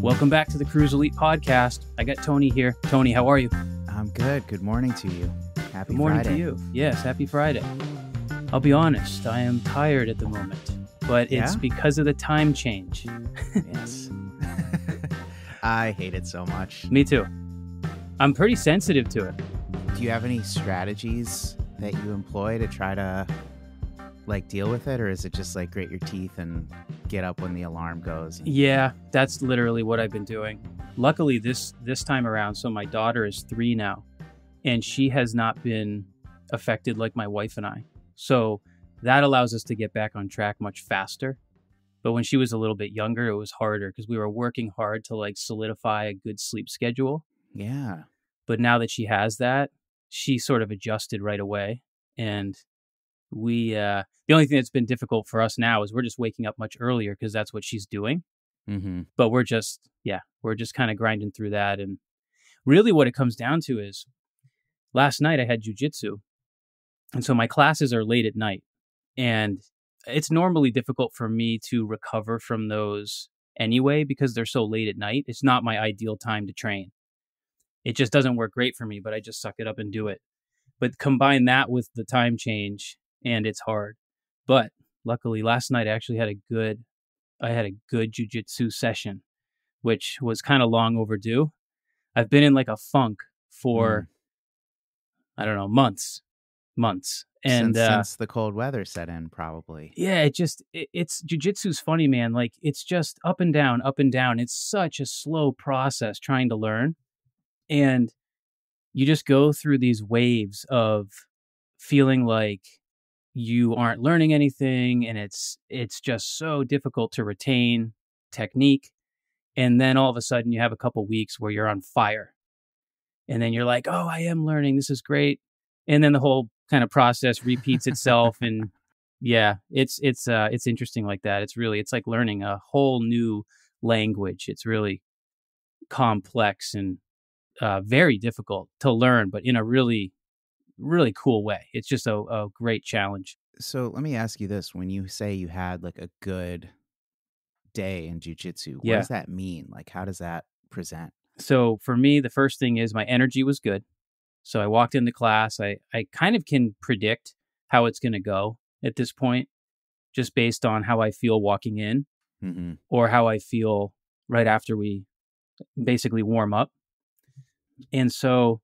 Welcome back to the Cruise Elite podcast. I got Tony here. Tony, how are you? I'm good. Good morning to you. Happy Good morning Friday. to you. Yes, happy Friday. I'll be honest, I am tired at the moment, but it's because of the time change. Yes. I hate it so much. Me too. I'm pretty sensitive to it. Do you have any strategies that you employ to try to deal with it, or is it just grit your teeth and get up when the alarm goes? Yeah, that's literally what I've been doing. Luckily, this time around, so my daughter is 3 now, and she has not been affected like my wife and I. So that allows us to get back on track much faster. But when she was a little bit younger, it was harder because we were working hard to solidify a good sleep schedule. Yeah. But now that she has that, she sort of adjusted right away. And the only thing that's been difficult for us now is we're just waking up much earlier because that's what she's doing. Mm-hmm. But we're just kind of grinding through that. And really what it comes down to is last night I had jujitsu. And so my classes are late at night. And it's normally difficult for me to recover from those anyway because they're so late at night. It's not my ideal time to train. It just doesn't work great for me, but I just suck it up and do it. But combine that with the time change and it's hard. But luckily last night I actually had a good jujitsu session, which was kind of long overdue. I've been in a funk for, I don't know, months. And since the cold weather set in, probably. Yeah, it's jujitsu's funny, man. It's just up and down, up and down. It's such a slow process trying to learn. And you just go through these waves of feeling like you aren't learning anything, and it's just so difficult to retain technique. And then all of a sudden you have a couple weeks where you're on fire. And then you're like, oh, I am learning. This is great. And then the whole kind of process repeats itself. And yeah, it's interesting like that. It's like learning a whole new language. It's really complex and very difficult to learn, but in a really, really cool way. It's just a great challenge. So let me ask you this. When you say you had a good day in jiu-jitsu, what does that mean? How does that present? So for me, the first thing is my energy was good. So I walked into class. I kind of can predict how it's going to go at this point, just based on how I feel walking in or how I feel right after we basically warm up. And so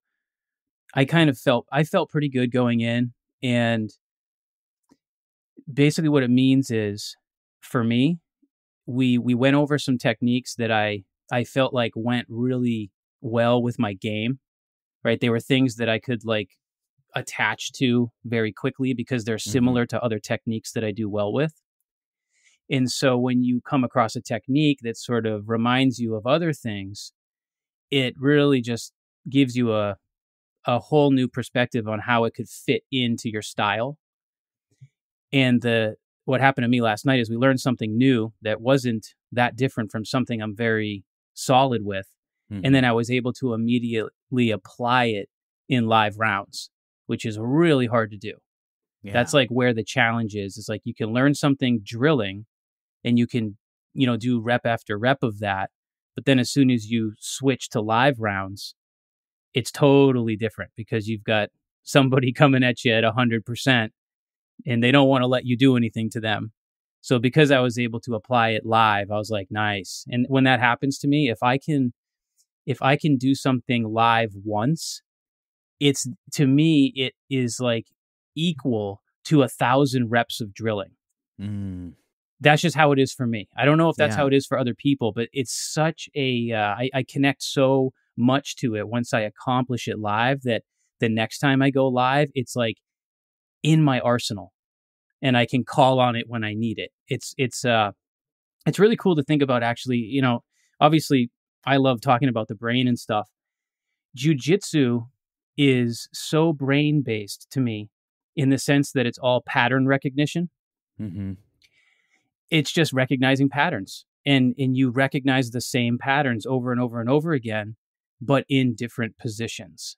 I felt pretty good going in. And basically what it means is, for me, we went over some techniques that I felt like went really well with my game, right? They were things that I could attach to very quickly because they're similar to other techniques that I do well with. And so when you come across a technique that sort of reminds you of other things, it really just gives you a whole new perspective on how it could fit into your style. And what happened to me last night is we learned something new that wasn't that different from something I'm very solid with. And then I was able to immediately apply it in live rounds, which is really hard to do. Yeah. That's where the challenge is. It's you can learn something drilling and you can, do rep after rep of that. But then as soon as you switch to live rounds, it's totally different because you've got somebody coming at you at 100% and they don't want to let you do anything to them. So because I was able to apply it live, I was like, nice. And when that happens to me, if I can do something live once, to me, it is equal to 1,000 reps of drilling. That's just how it is for me. I don't know if that's how it is for other people, but it's such I connect so much to it once I accomplish it live that the next time I go live, it's in my arsenal and I can call on it when I need it. It's really cool to think about, actually. Obviously I love talking about the brain and stuff. Jiu-jitsu is so brain-based to me in the sense that it's all pattern recognition. It's just recognizing patterns. And you recognize the same patterns over and over and over again, but in different positions.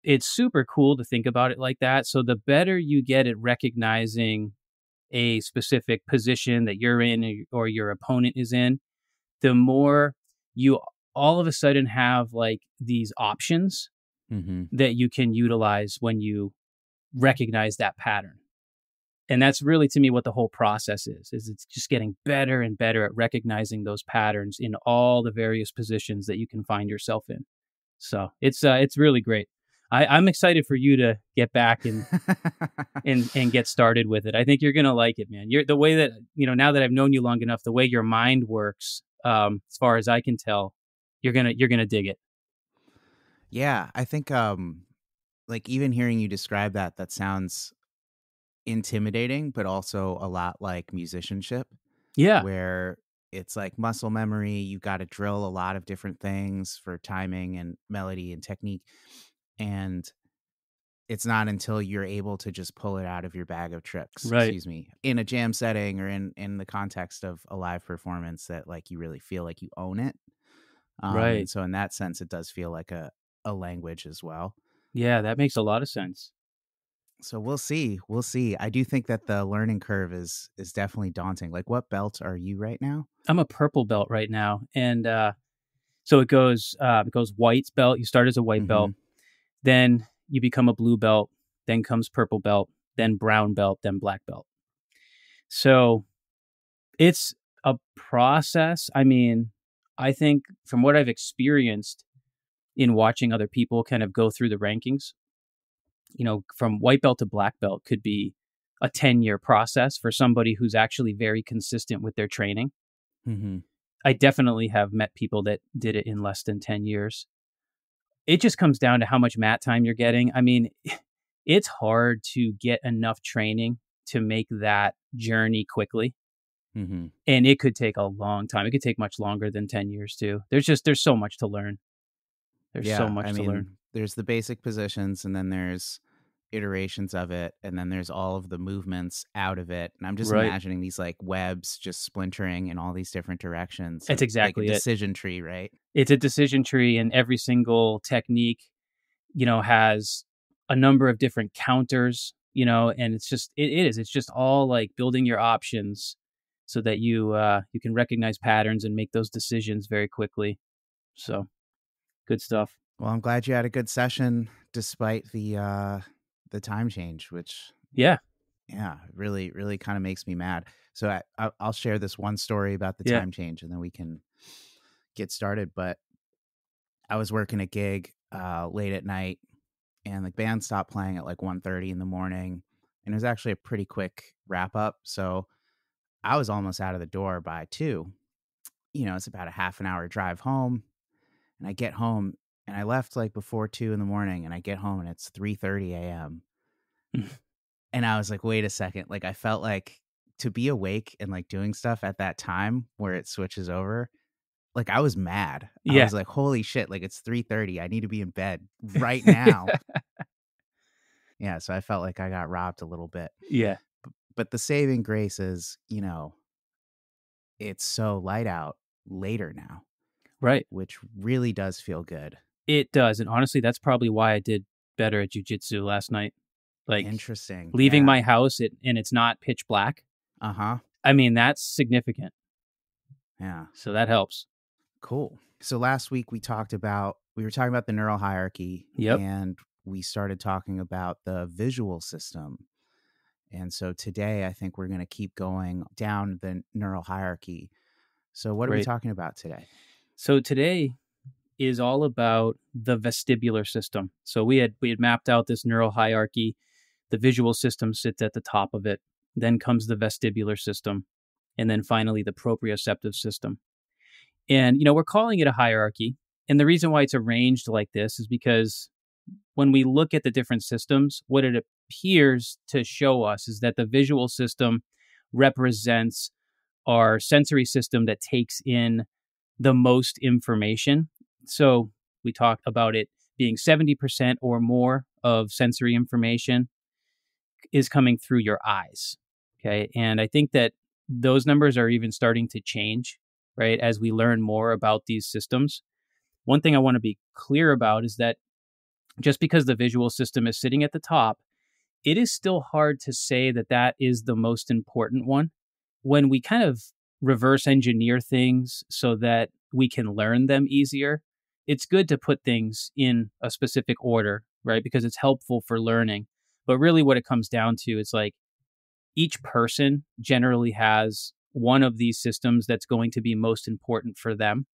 It's super cool to think about it like that. So the better you get at recognizing a specific position that you're in or your opponent is in, the more you all of a sudden have like these options Mm-hmm. that you can utilize when you recognize that pattern. And that's really, to me, what the whole process is it's just getting better and better at recognizing those patterns in all the various positions that you can find yourself in. So it's really great. I'm excited for you to get back and get started with it. I think you're gonna like it, man. You're the way that, now that I've known you long enough, the way your mind works, as far as I can tell, you're gonna dig it. Yeah, I think like even hearing you describe that sounds intimidating, but also a lot like musicianship, Yeah, where it's like muscle memory. You got to drill a lot of different things for timing and melody and technique. And it's not until you're able to just pull it out of your bag of tricks, right, excuse me, in a jam setting or in the context of a live performance that like you really feel like you own it. And right. so in that sense, it does feel like a language as well. Yeah, that makes a lot of sense. So we'll see. We'll see. I do think that the learning curve is definitely daunting. Like, what belt are you right now? I'm a purple belt right now, and so it goes white belt. You start as a white Mm-hmm. belt, then you become a blue belt, then comes purple belt, then brown belt, then black belt. So it's a process. I mean, I think from what I've experienced in watching other people kind of go through the rankings, from white belt to black belt could be a 10-year process for somebody who's actually very consistent with their training. Mm-hmm. I definitely have met people that did it in less than 10 years. It just comes down to how much mat time you're getting. I mean, it's hard to get enough training to make that journey quickly. Mm-hmm. And it could take a long time. It could take much longer than 10 years too. There's so much to learn. There's so Yeah, I much to learn. mean, there's the basic positions, and then there's iterations of it, and then there's all of the movements out of it. And I'm just Right. imagining these like webs just splintering in all these different directions, That's like a exactly it. decision tree, right? It's a decision tree, and every single technique, has a number of different counters, and it's just all like building your options so that you can recognize patterns and make those decisions very quickly. So good stuff. Well, I'm glad you had a good session despite the time change, which Yeah. yeah, really, really kind of makes me mad. So I'll share this one story about the Yeah. time change, and then we can get started. But I was working a gig late at night, and the band stopped playing at like 1:30 in the morning, and it was actually a pretty quick wrap up. So I was almost out of the door by 2. It's about a half an hour drive home, and I get home, and I left like before 2 in the morning, and I get home and it's 3:30 a.m. And I was like, wait a second. Like, I felt like to be awake and like doing stuff at that time where it switches over, like I was mad. I Yeah. was like, holy shit, like it's 3:30. I need to be in bed right now. Yeah, so I felt like I got robbed a little bit. Yeah. But the saving grace is, it's so light out later now, Right. which really does feel good. It does. And honestly, that's probably why I did better at jujitsu last night. Like Interesting. leaving Yeah. my house and it's not pitch black. Uh-huh. I mean, that's significant. Yeah. So that helps. Cool. So last week we were talking about the neural hierarchy, Yep. and we started talking about the visual system. And so today I think we're going to keep going down the neural hierarchy. So what are we Great. talking about today? So today is all about the vestibular system. So we had mapped out this neural hierarchy. The visual system sits at the top of it. Then comes the vestibular system, and then finally the proprioceptive system. And we're calling it a hierarchy. And the reason why it's arranged like this is because when we look at the different systems, what it appears to show us is that the visual system represents our sensory system that takes in the most information. So we talk about it being 70% or more of sensory information is coming through your eyes. Okay. And I think that those numbers are even starting to change, right? As we learn more about these systems. One thing I want to be clear about is that just because the visual system is sitting at the top, it is still hard to say that that is the most important one. When we kind of reverse engineer things so that we can learn them easier, it's good to put things in a specific order, right? Because it's helpful for learning. But really what it comes down to is like each person generally has one of these systems that's going to be most important for them.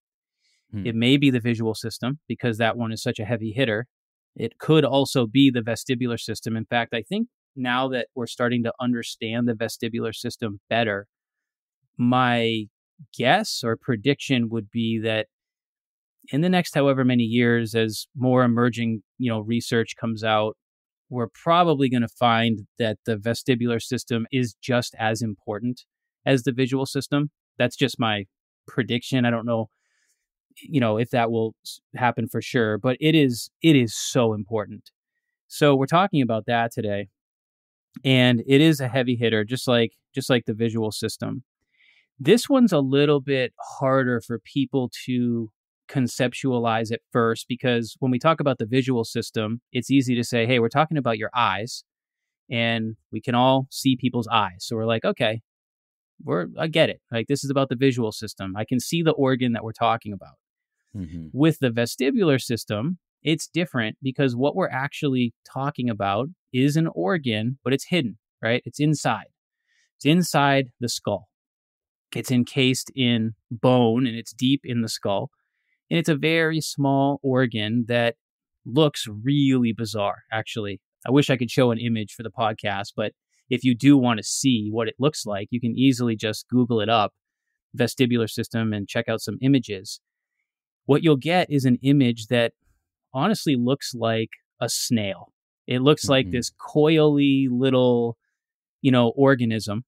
It may be the visual system because that one is such a heavy hitter. It could also be the vestibular system. In fact, I think now that we're starting to understand the vestibular system better, my guess or prediction would be that in the next however many years, as more emerging, research comes out, we're probably going to find that the vestibular system is just as important as the visual system. That's just my prediction. I don't know, if that will happen for sure, but it is so important. So we're talking about that today, and it is a heavy hitter, just like the visual system. This one's a little bit harder for people to conceptualize at first, because when we talk about the visual system, it's easy to say, hey, we're talking about your eyes, and we can all see people's eyes. So we're like, okay, I get it. Like, this is about the visual system. I can see the organ that we're talking about. Mm-hmm. With the vestibular system, it's different because what we're actually talking about is an organ, but it's hidden, right? It's inside. It's inside the skull. It's encased in bone, and it's deep in the skull. And it's a very small organ that looks really bizarre, actually. I wish I could show an image for the podcast, but if you do want to see what it looks like, you can easily just Google it up, vestibular system, and check out some images. What you'll get is an image that honestly looks like a snail. It looks like this coily little, organism.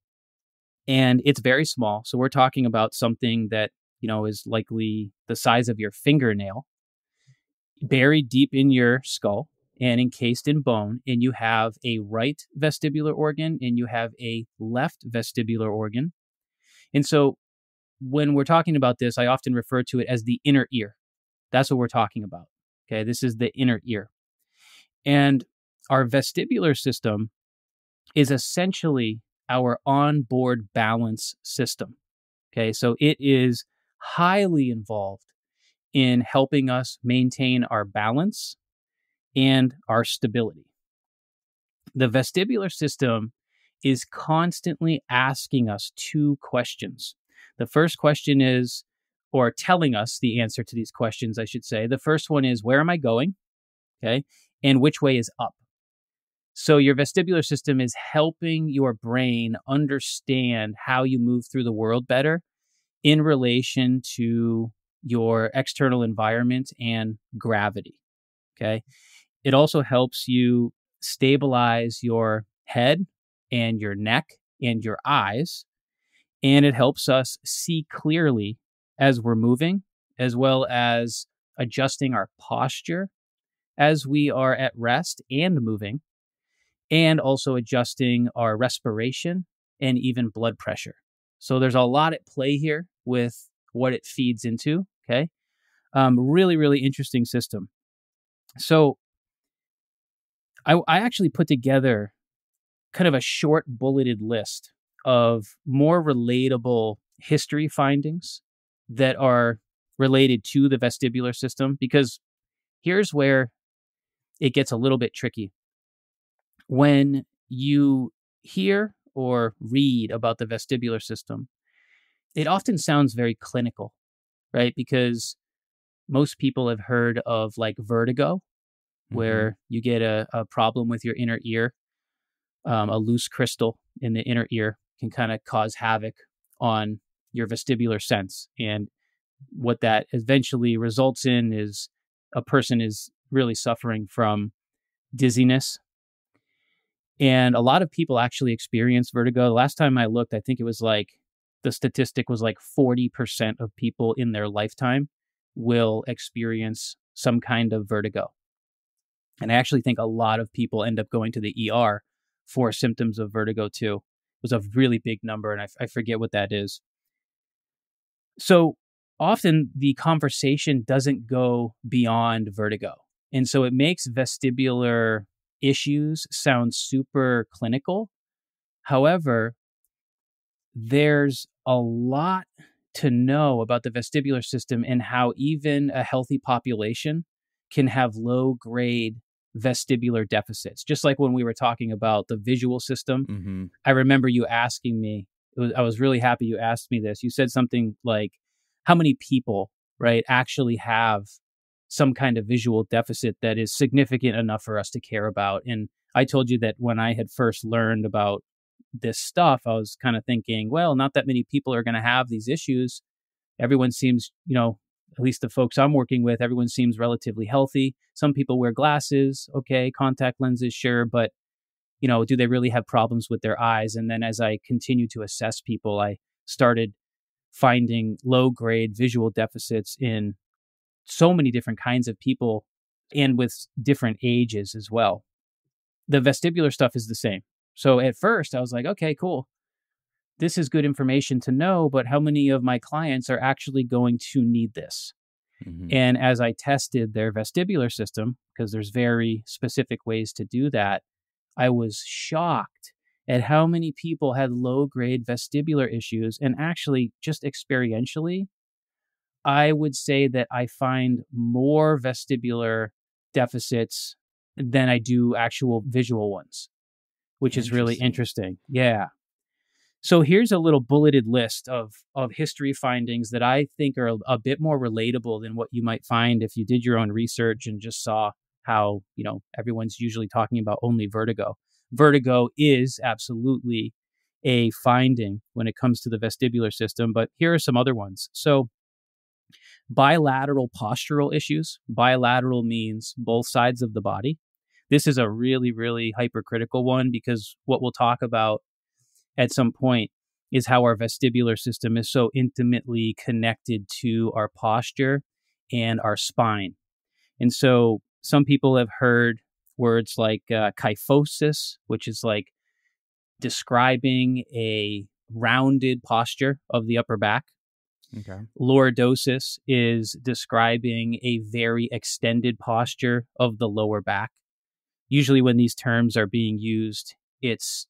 And it's very small. So we're talking about something that, is likely the size of your fingernail, buried deep in your skull and encased in bone. And you have a right vestibular organ and you have a left vestibular organ. And so when we're talking about this, I often refer to it as the inner ear. That's what we're talking about. Okay, this is the inner ear. And our vestibular system is essentially our onboard balance system. Okay, so it is highly involved in helping us maintain our balance and our stability. The vestibular system is constantly asking us two questions. The first question is, or telling us the answer to these questions, I should say. The first one is, where am I going? Okay, and which way is up? So your vestibular system is helping your brain understand how you move through the world better in relation to your external environment and gravity. Okay. It also helps you stabilize your head and your neck and your eyes. And it helps us see clearly as we're moving, as well as adjusting our posture as we are at rest and moving, and also adjusting our respiration and even blood pressure. So there's a lot at play here with what it feeds into, okay? Really, really interesting system. So I actually put together kind of a short bulleted list of more relatable history findings that are related to the vestibular system, because here's where it gets a little bit tricky. When you hear or read about the vestibular system, it often sounds very clinical, right? Because most people have heard of like vertigo, where you get a problem with your inner ear. A loose crystal in the inner ear can kind of cause havoc on your vestibular sense. And what that eventually results in is a person is really suffering from dizziness. And a lot of people actually experience vertigo. The last time I looked, I think it was like, the statistic was like 40% of people in their lifetime will experience some kind of vertigo. And I actually think a lot of people end up going to the ER for symptoms of vertigo too. It was a really big number, and I forget what that is. So often the conversation doesn't go beyond vertigo. And so it makes vestibular issues sound super clinical. However, there's a lot to know about the vestibular system and how even a healthy population can have low grade vestibular deficits. Just like when we were talking about the visual system, Mm-hmm. I remember you asking me, I was really happy you asked me this. You said something like, how many people, right, actually have some kind of visual deficit that is significant enough for us to care about? And I told you that when I had first learned about this stuff, I was kind of thinking, well, not that many people are going to have these issues. Everyone seems, at least the folks I'm working with, everyone seems relatively healthy. Some people wear glasses, okay, contact lenses, sure, but do they really have problems with their eyes? And then as I continued to assess people, I started finding low grade visual deficits in so many different kinds of people and with different ages as well. The vestibular stuff is the same. So at first I was like, okay, cool. This is good information to know, but how many of my clients are actually going to need this? Mm-hmm. And as I tested their vestibular system, because there's very specific ways to do that, I was shocked at how many people had low-grade vestibular issues. And actually, just experientially, I would say that I find more vestibular deficits than I do actual visual ones, which is really interesting. Yeah. So here's a little bulleted list of history findings that I think are a bit more relatable than what you might find if you did your own research and just saw how, everyone's usually talking about only vertigo. Vertigo is absolutely a finding when it comes to the vestibular system, but here are some other ones. So bilateral postural issues. Bilateral means both sides of the body. This is a really, really hypercritical one because what we'll talk about at some point is how our vestibular system is so intimately connected to our posture and our spine. And so some people have heard words like kyphosis, which is like describing a rounded posture of the upper back. Okay. Lordosis is describing a very extended posture of the lower back. Usually when these terms are being used, it's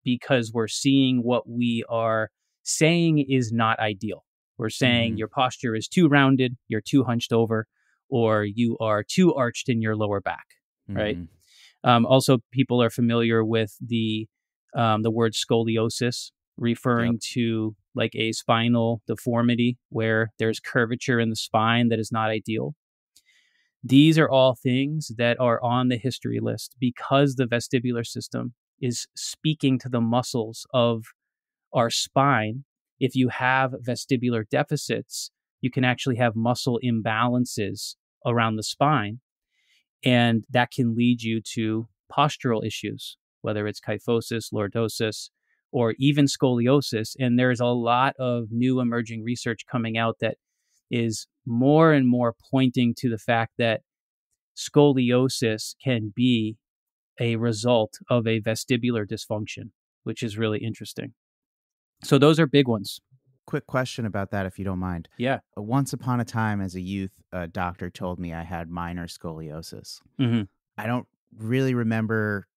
because we're seeing what we are saying is not ideal. We're saying your posture is too rounded, you're too hunched over, or you are too arched in your lower back, right? Also, people are familiar with the word scoliosis, referring to like a spinal deformity where there's curvature in the spine that is not ideal. These are all things that are on the history list because the vestibular system is speaking to the muscles of our spine. If you have vestibular deficits, you can actually have muscle imbalances around the spine, and that can lead you to postural issues, whether it's kyphosis, lordosis, or even scoliosis. And there's a lot of new emerging research coming out that is more and more pointing to the fact that scoliosis can be a result of a vestibular dysfunction, which is really interesting. So those are big ones. Quick question about that, if you don't mind. Yeah. Once upon a time as a youth, a doctor told me I had minor scoliosis. Mm-hmm. I don't really remember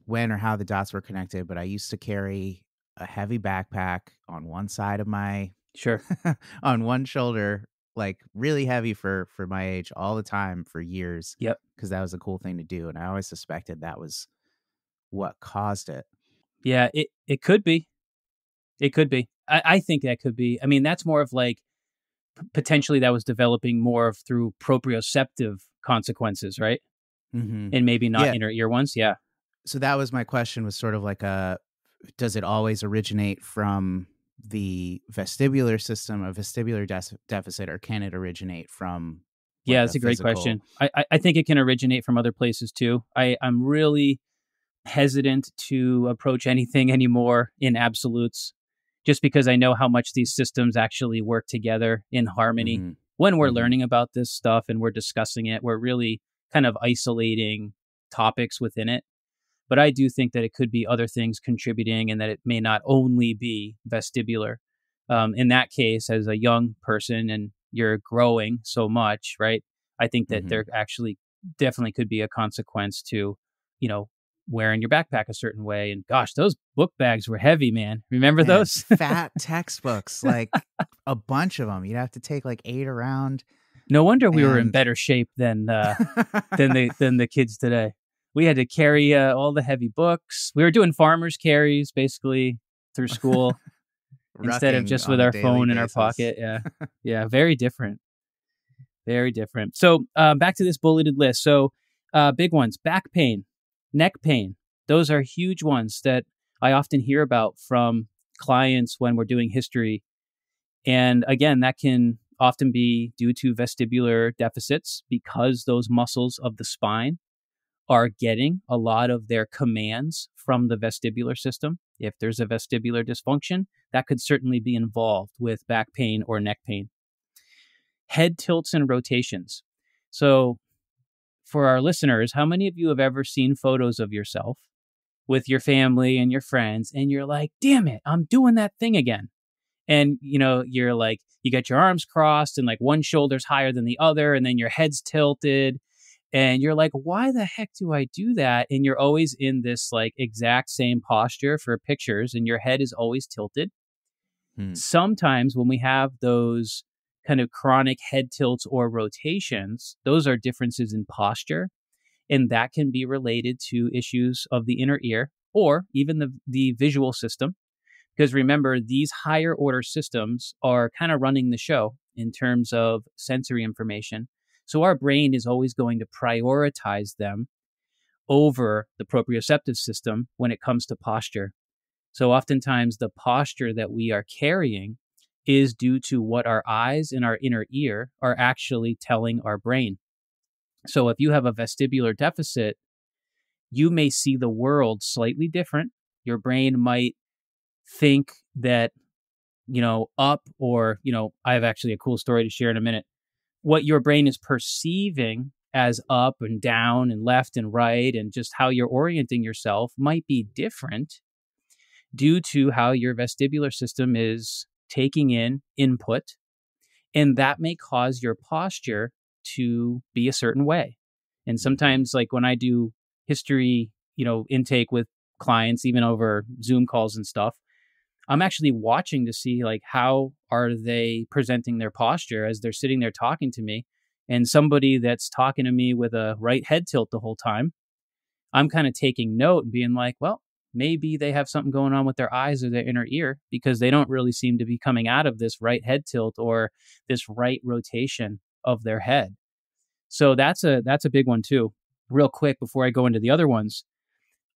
when or how the dots were connected, but I used to carry a heavy backpack on one side of my on one shoulder, like really heavy for my age all the time for years. Yep. Because that was a cool thing to do. And I always suspected that was what caused it. Yeah, it could be. It could be. I think that could be. I mean, that's more of like potentially that was developing more of through proprioceptive consequences, right? Mm-hmm. And maybe not inner ear ones. Yeah. So that was my question, was sort of like does it always originate from the vestibular system, a vestibular deficit, or can it originate from that's a great question. I think it can originate from other places too. I'm really hesitant to approach anything anymore in absolutes, just because I know how much these systems actually work together in harmony. Mm-hmm. When we're learning about this stuff and we're discussing it, we're really kind of isolating topics within it. But I do think that it could be other things contributing and that it may not only be vestibular. In that case, as a young person and you're growing so much, right? I think that there actually definitely could be a consequence to, wearing your backpack a certain way. And gosh, those book bags were heavy, man. Remember Man, those? fat textbooks, like a bunch of them. You'd have to take like 8 around. No wonder we were in And- better shape than the kids today. We had to carry all the heavy books. We were doing farmers carries basically through school instead of Rucking just on with a our daily phone in our basis. pocket. Yeah. Yeah. Very different. Very different. So back to this bulleted list. So big ones: back pain, neck pain. Those are huge ones that I often hear about from clients when we're doing history. And again, that can often be due to vestibular deficits because those muscles of the spine are getting a lot of their commands from the vestibular system. If there's a vestibular dysfunction, that could certainly be involved with back pain or neck pain. Head tilts and rotations. So for our listeners, how many of you have ever seen photos of yourself with your family and your friends and you're like, damn it, I'm doing that thing again? And, you're like, you got your arms crossed and like one shoulder's higher than the other, and then your head's tilted. And you're like, why the heck do I do that? And you're always in this like exact same posture for pictures, and your head is always tilted. Sometimes when we have those kind of chronic head tilts or rotations, those are differences in posture. And that can be related to issues of the inner ear or even the visual system. Because remember, these higher order systems are kind of running the show in terms of sensory information. So our brain is always going to prioritize them over the proprioceptive system when it comes to posture. So oftentimes the posture that we are carrying is due to what our eyes and our inner ear are actually telling our brain. So if you have a vestibular deficit, you may see the world slightly different. Your brain might think that, up, or, I have actually a cool story to share in a minute. What your brain is perceiving as up and down and left and right and just how you're orienting yourself might be different due to how your vestibular system is taking in input. And that may cause your posture to be a certain way. And sometimes, like when I do history, intake with clients, even over Zoom calls and stuff, I'm actually watching to see like how are they presenting their posture as they're sitting there talking to me. And somebody that's talking to me with a right head tilt the whole time, I'm kind of taking note and being like, well, maybe they have something going on with their eyes or their inner ear because they don't really seem to be coming out of this right head tilt or this right rotation of their head. So that's a big one too. Real quick before I go into the other ones,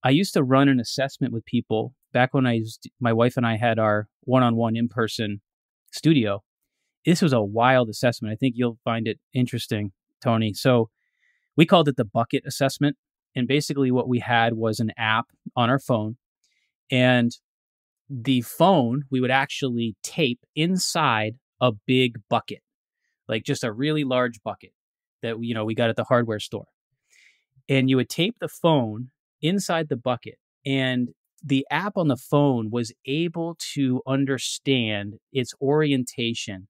I used to run an assessment with people back when my wife and I had our one-on-one in-person studio. This was a wild assessment. I think you'll find it interesting, Tony. So we called it the bucket assessment. And basically what we had was an app on our phone. And the phone, we would actually tape inside a big bucket, like just a really large bucket that, we got at the hardware store. And you would tape the phone inside the bucket. And the app on the phone was able to understand its orientation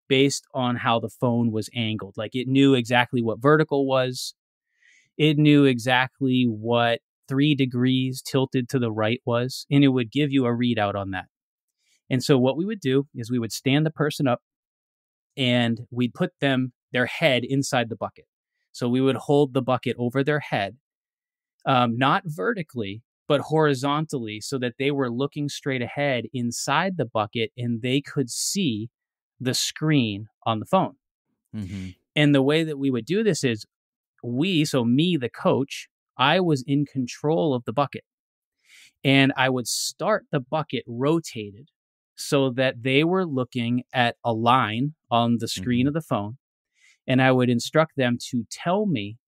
based on how the phone was angled. Like it knew exactly what vertical was. It knew exactly what 3 degrees tilted to the right was, and it would give you a readout on that. And so what we would do is we would stand the person up and we'd put their head inside the bucket. So we would hold the bucket over their head, not vertically, but horizontally, so that they were looking straight ahead inside the bucket and they could see the screen on the phone. Mm-hmm. And the way that we would do this is me, the coach, I was in control of the bucket. And I would start the bucket rotated so that they were looking at a line on the screen of the phone. And I would instruct them to tell me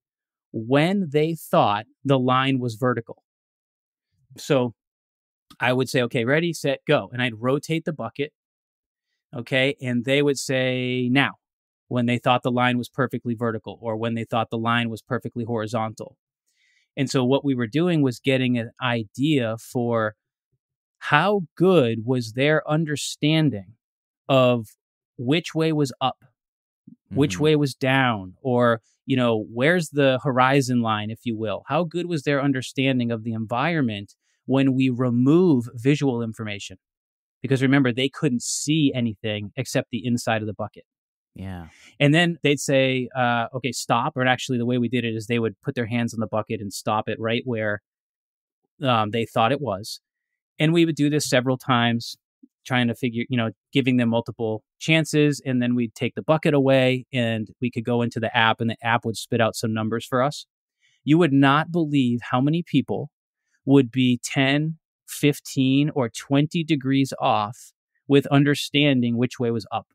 when they thought the line was vertical. So I would say, okay, ready, set, go. And I'd rotate the bucket. Okay. And they would say now, when they thought the line was perfectly vertical or when they thought the line was perfectly horizontal. And so what we were doing was getting an idea for how good was their understanding of which way was up, which way was down, or, Where's the horizon line, if you will? How good was their understanding of the environment when we remove visual information? Because remember, they couldn't see anything except the inside of the bucket. Yeah. And then they'd say, okay, stop. Or actually, the way we did it is they would put their hands on the bucket and stop it right where they thought it was. And we would do this several times, trying to figure, giving them multiple chances. And then we'd take the bucket away and we could go into the app and the app would spit out some numbers for us. You would not believe how many people would be 10, 15, or 20 degrees off with understanding which way was up.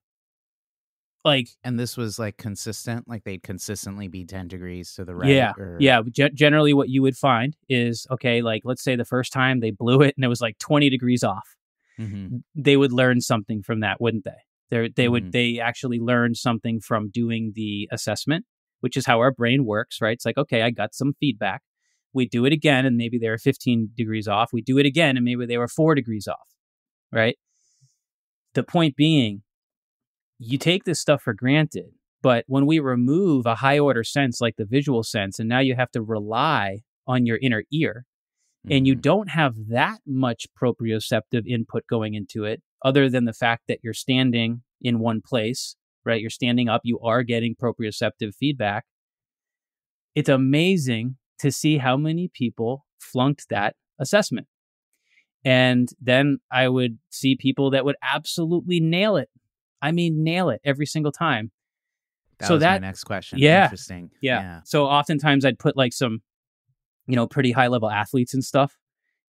And this was like consistent, like they'd consistently be 10 degrees to the right. Yeah. Generally what you would find is, okay, like let's say the first time they blew it and it was like 20 degrees off. Mm-hmm. They would learn something from that, wouldn't they? They actually learned something from doing the assessment, which is how our brain works, right? It's like, okay, I got some feedback. We do it again and maybe they were 15 degrees off. We do it again and maybe they were 4 degrees off, right? The point being, you take this stuff for granted, but when we remove a high order sense like the visual sense, and now you have to rely on your inner ear, and you don't have that much proprioceptive input going into it, other than the fact that you're standing in one place, right? You're standing up, you are getting proprioceptive feedback. It's amazing to see how many people flunked that assessment. And then I would see people that would absolutely nail it. I mean, nail it every single time. That was my next question. Yeah. Interesting. Yeah. So oftentimes I'd put like some, pretty high level athletes and stuff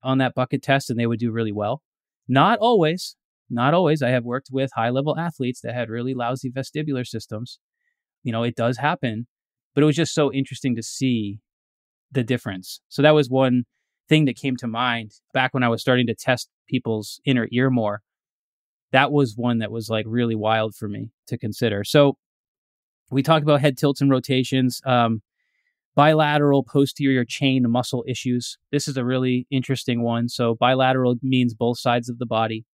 on that bucket test and they would do really well. Not always. I have worked with high level athletes that had really lousy vestibular systems. It does happen, but it was just so interesting to see the difference. So that was one thing that came to mind back when I was starting to test people's inner ear more. That was one that was like really wild for me to consider. So we talked about head tilts and rotations, bilateral posterior chain muscle issues. This is a really interesting one. So bilateral means both sides of the body.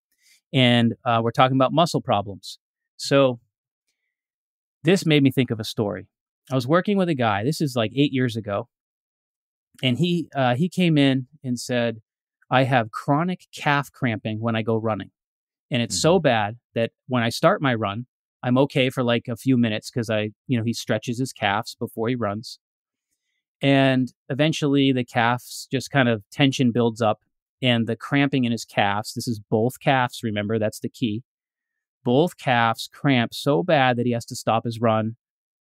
And we're talking about muscle problems. So this made me think of a story. I was working with a guy. This is like 8 years ago. And he came in and said, I have chronic calf cramping when I go running. And it's so bad that when I start my run, I'm okay for like a few minutes because he stretches his calves before he runs. And eventually the calves just kind of tension builds up and the cramping in his calves, this is both calves, remember, that's the key. Both calves cramp so bad that he has to stop his run,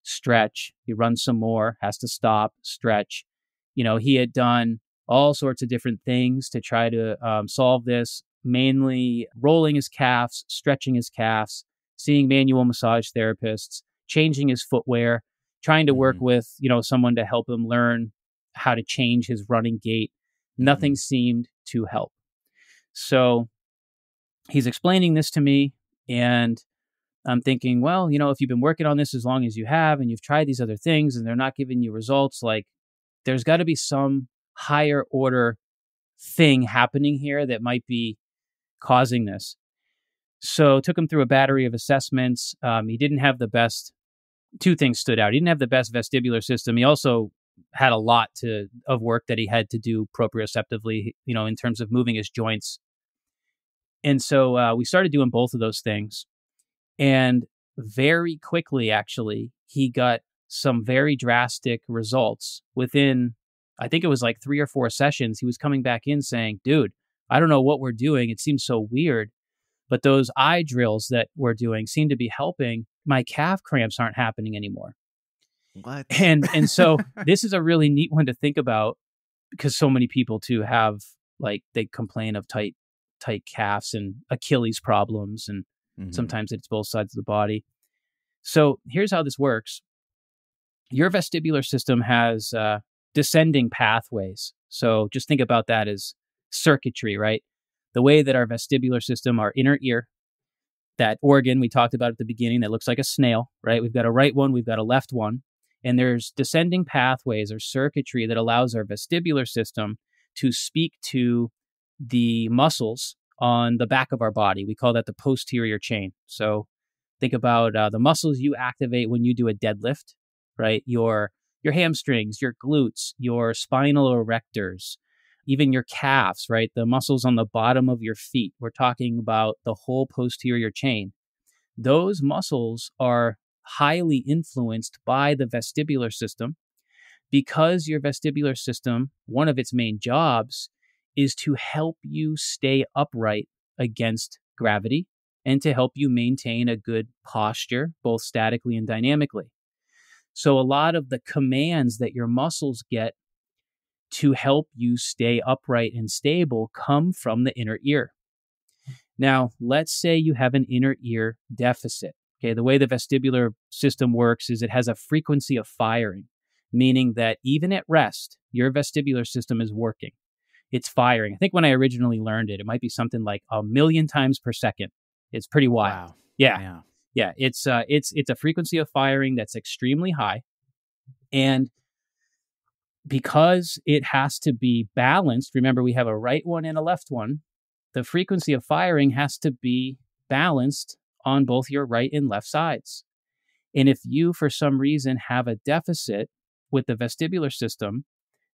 stretch, he runs some more, has to stop, stretch. He had done all sorts of different things to try to solve this, mainly rolling his calves, stretching his calves, seeing manual massage therapists, changing his footwear, trying to work with, someone to help him learn how to change his running gait. Nothing seemed to help. So he's explaining this to me and I'm thinking, well, if you've been working on this as long as you have and you've tried these other things and they're not giving you results, like there's got to be some higher order thing happening here that might be causing this. So took him through a battery of assessments. He didn't have the best, two things stood out. He didn't have the best vestibular system. He also had a lot of work that he had to do proprioceptively, in terms of moving his joints. And so we started doing both of those things. And very quickly, actually, he got some very drastic results within, I think it was like 3 or 4 sessions. He was coming back in saying, dude, I don't know what we're doing. It seems so weird, but those eye drills that we're doing seem to be helping. My calf cramps aren't happening anymore. What? And so this is a really neat one to think about because so many people too have, like, they complain of tight calves and Achilles problems, and sometimes it's both sides of the body. So here's how this works. Your vestibular system has descending pathways. So just think about that as circuitry, right? The way that our vestibular system, our inner ear, that organ we talked about at the beginning that looks like a snail, right? We've got a right one, we've got a left one, and there's descending pathways or circuitry that allows our vestibular system to speak to the muscles on the back of our body. We call that the posterior chain. So think about the muscles you activate when you do a deadlift. right? Your hamstrings, your glutes, your spinal erectors, even your calves, right? The muscles on the bottom of your feet. We're talking about the whole posterior chain. Those muscles are highly influenced by the vestibular system because your vestibular system, one of its main jobs is to help you stay upright against gravity and to help you maintain a good posture, both statically and dynamically. So a lot of the commands that your muscles get to help you stay upright and stable come from the inner ear. Now, let's say you have an inner ear deficit. Okay, the way the vestibular system works is it has a frequency of firing, meaning that even at rest, your vestibular system is working. It's firing. I think when I originally learned it, it might be something like 1,000,000 times per second. It's pretty wild. Wow. Yeah. It's a frequency of firing that's extremely high, and because it has to be balanced. Remember, we have a right one and a left one. The frequency of firing has to be balanced on both your right and left sides. And if you, for some reason, have a deficit with the vestibular system,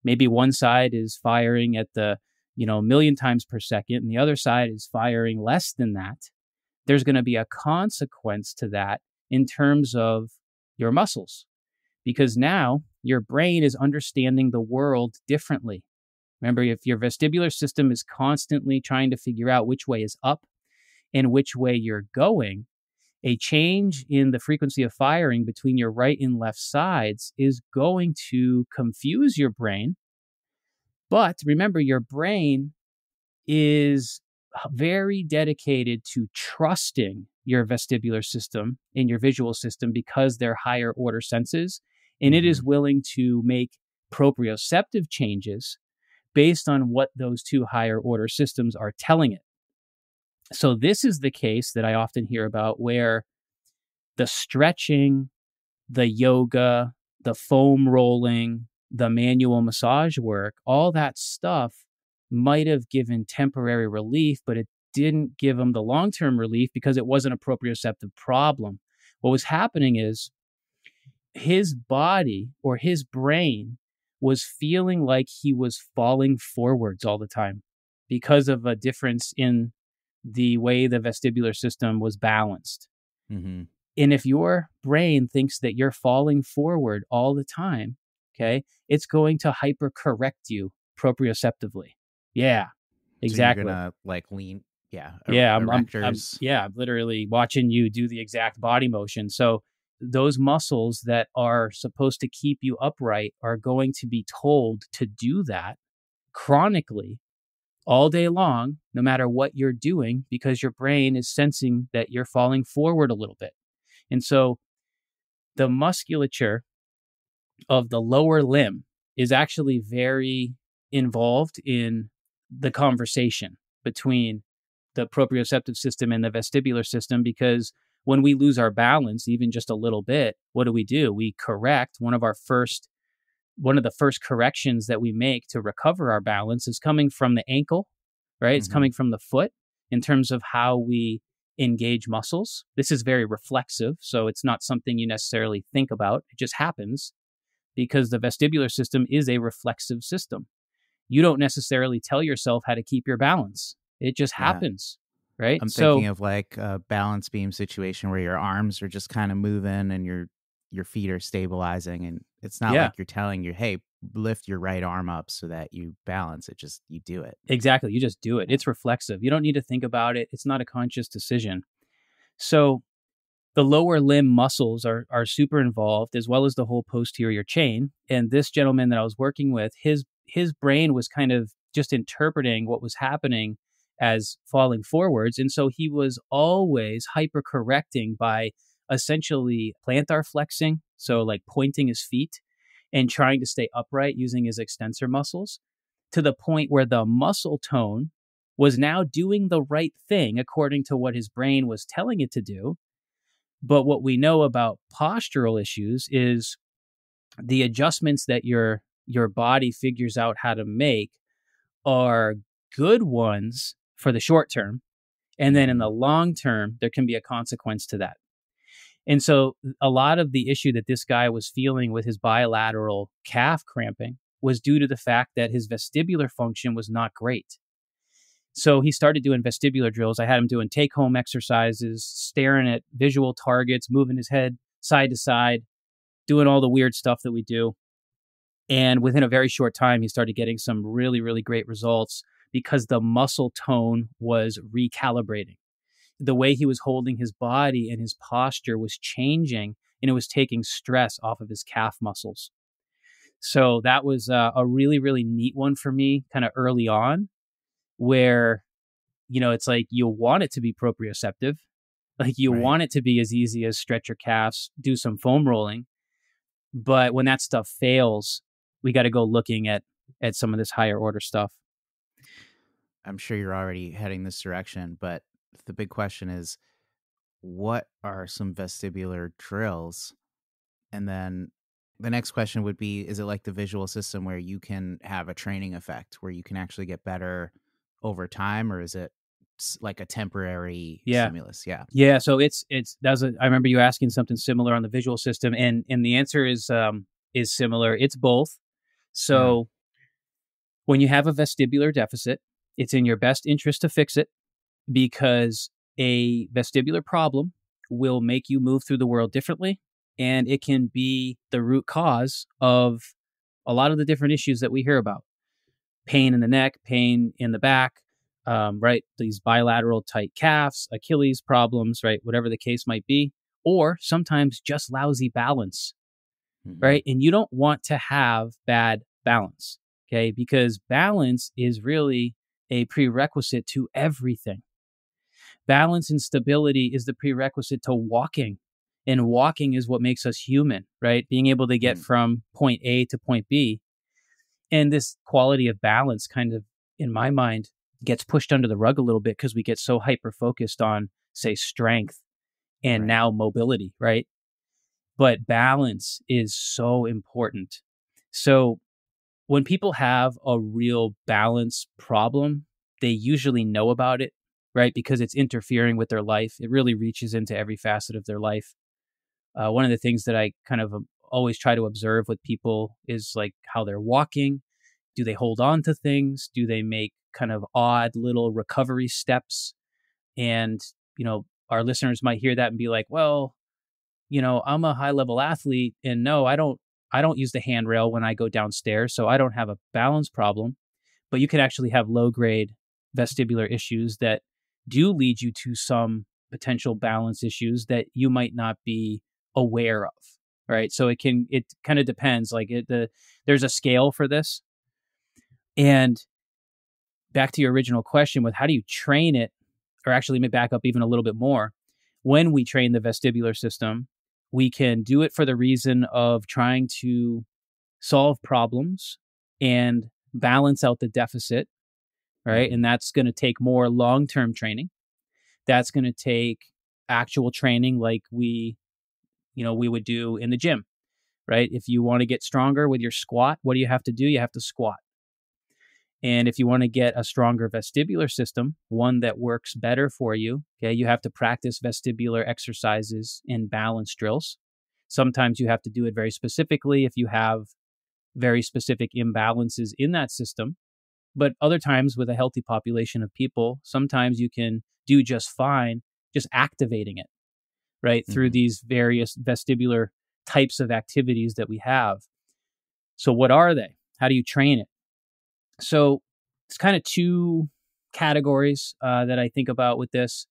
maybe one side is firing at the 1,000,000 times per second and the other side is firing less than that, there's going to be a consequence to that in terms of your muscles, because now your brain is understanding the world differently. Remember, if your vestibular system is constantly trying to figure out which way is up and which way you're going, a change in the frequency of firing between your right and left sides is going to confuse your brain. But remember, your brain is very dedicated to trusting your vestibular system and your visual system because they're higher order senses, and it is willing to make proprioceptive changes based on what those two higher order systems are telling it. So this is the case that I often hear about where the stretching, the yoga, the foam rolling, the manual massage work, all that stuff might have given temporary relief, but it didn't give him the long-term relief because it wasn't a proprioceptive problem. What was happening is his body or his brain was feeling like he was falling forwards all the time because of a difference in the way the vestibular system was balanced. Mm-hmm. And if your brain thinks that you're falling forward all the time, okay, it's going to hypercorrect you proprioceptively. Yeah, exactly. So you're gonna lean, I'm erectors. I'm literally watching you do the exact body motion. So those muscles that are supposed to keep you upright are going to be told to do that chronically all day long, no matter what you're doing, because your brain is sensing that you're falling forward a little bit. And so the musculature of the lower limb is actually very involved in the conversation between the proprioceptive system and the vestibular system, because when we lose our balance, even just a little bit, what do? We correct. One of the first corrections that we make to recover our balance is coming from the ankle, right? It's coming from the foot in terms of how we engage muscles. This is very reflexive, so it's not something you necessarily think about. It just happens because the vestibular system is a reflexive system. You don't necessarily tell yourself how to keep your balance. It just happens, right? I'm thinking of a balance beam situation where your arms are just kind of moving and your feet are stabilizing, and it's not like you're telling you, hey, lift your right arm up so that you balance. It just, you do it. Exactly. You just do it. It's reflexive. You don't need to think about it. It's not a conscious decision. So the lower limb muscles are super involved, as well as the whole posterior chain. And this gentleman that I was working with, his brain was kind of just interpreting what was happening as falling forwards. And so he was always hypercorrecting by essentially plantar flexing, so like pointing his feet and trying to stay upright using his extensor muscles, to the point where the muscle tone was now doing the right thing according to what his brain was telling it to do. But what we know about postural issues is the adjustments that your body figures out how to make are good ones for the short term. And then in the long term, there can be a consequence to that. And so a lot of the issue that this guy was feeling with his bilateral calf cramping was due to the fact that his vestibular function was not great. So he started doing vestibular drills. I had him doing take-home exercises, staring at visual targets, moving his head side to side, doing all the weird stuff that we do. And within a very short time, he started getting some really, really great results because the muscle tone was recalibrating. The way he was holding his body and his posture was changing, and it was taking stress off of his calf muscles. So that was a really, really neat one for me kind of early on, where, it's like you want it to be proprioceptive. Like you Right. want it to be as easy as stretch your calves, do some foam rolling. But when that stuff fails, we got to go looking at some of this higher order stuff. I'm sure you're already heading this direction, but the big question is, what are some vestibular drills? And then the next question would be, is it like the visual system where you can have a training effect where you can actually get better over time, or is it like a temporary stimulus? Yeah. Yeah. So I remember you asking something similar on the visual system, and the answer is similar. It's both. So when you have a vestibular deficit, it's in your best interest to fix it, because a vestibular problem will make you move through the world differently, and it can be the root cause of a lot of the different issues that we hear about. Pain in the neck, pain in the back, right? These bilateral tight calves, Achilles problems, right? Whatever the case might be, or sometimes just lousy balance, right? And you don't want to have bad balance, okay? Because balance is really a prerequisite to everything. Balance and stability is the prerequisite to walking. And walking is what makes us human, right? Being able to get from point A to point B. And this quality of balance kind of, in my mind, gets pushed under the rug a little bit because we get so hyper-focused on, say, strength and now mobility, right? But balance is so important. So when people have a real balance problem, they usually know about it, right? Because it's interfering with their life. It really reaches into every facet of their life. One of the things that I kind of always try to observe with people is like how they're walking. Do they hold on to things? Do they make kind of odd little recovery steps? And, our listeners might hear that and be like, well, I'm a high level athlete, and no, I don't use the handrail when I go downstairs, so I don't have a balance problem. But you can actually have low grade vestibular issues that do lead you to some potential balance issues that you might not be aware of, right? So it kind of depends. Like there's a scale for this. And back to your original question with how do you train it, or actually let me back up even a little bit more. When we train the vestibular system, we can do it for the reason of trying to solve problems and balance out the deficit, right? And that's going to take more long-term training. That's going to take actual training like we would do in the gym, right? If you want to get stronger with your squat, what do you have to do? You have to squat. And if you want to get a stronger vestibular system, one that works better for you, okay, you have to practice vestibular exercises and balance drills. Sometimes you have to do it very specifically if you have very specific imbalances in that system. But other times with a healthy population of people, sometimes you can do just fine just activating it, right, through these various vestibular types of activities that we have. So what are they? How do you train it? So it's kind of two categories that I think about with this.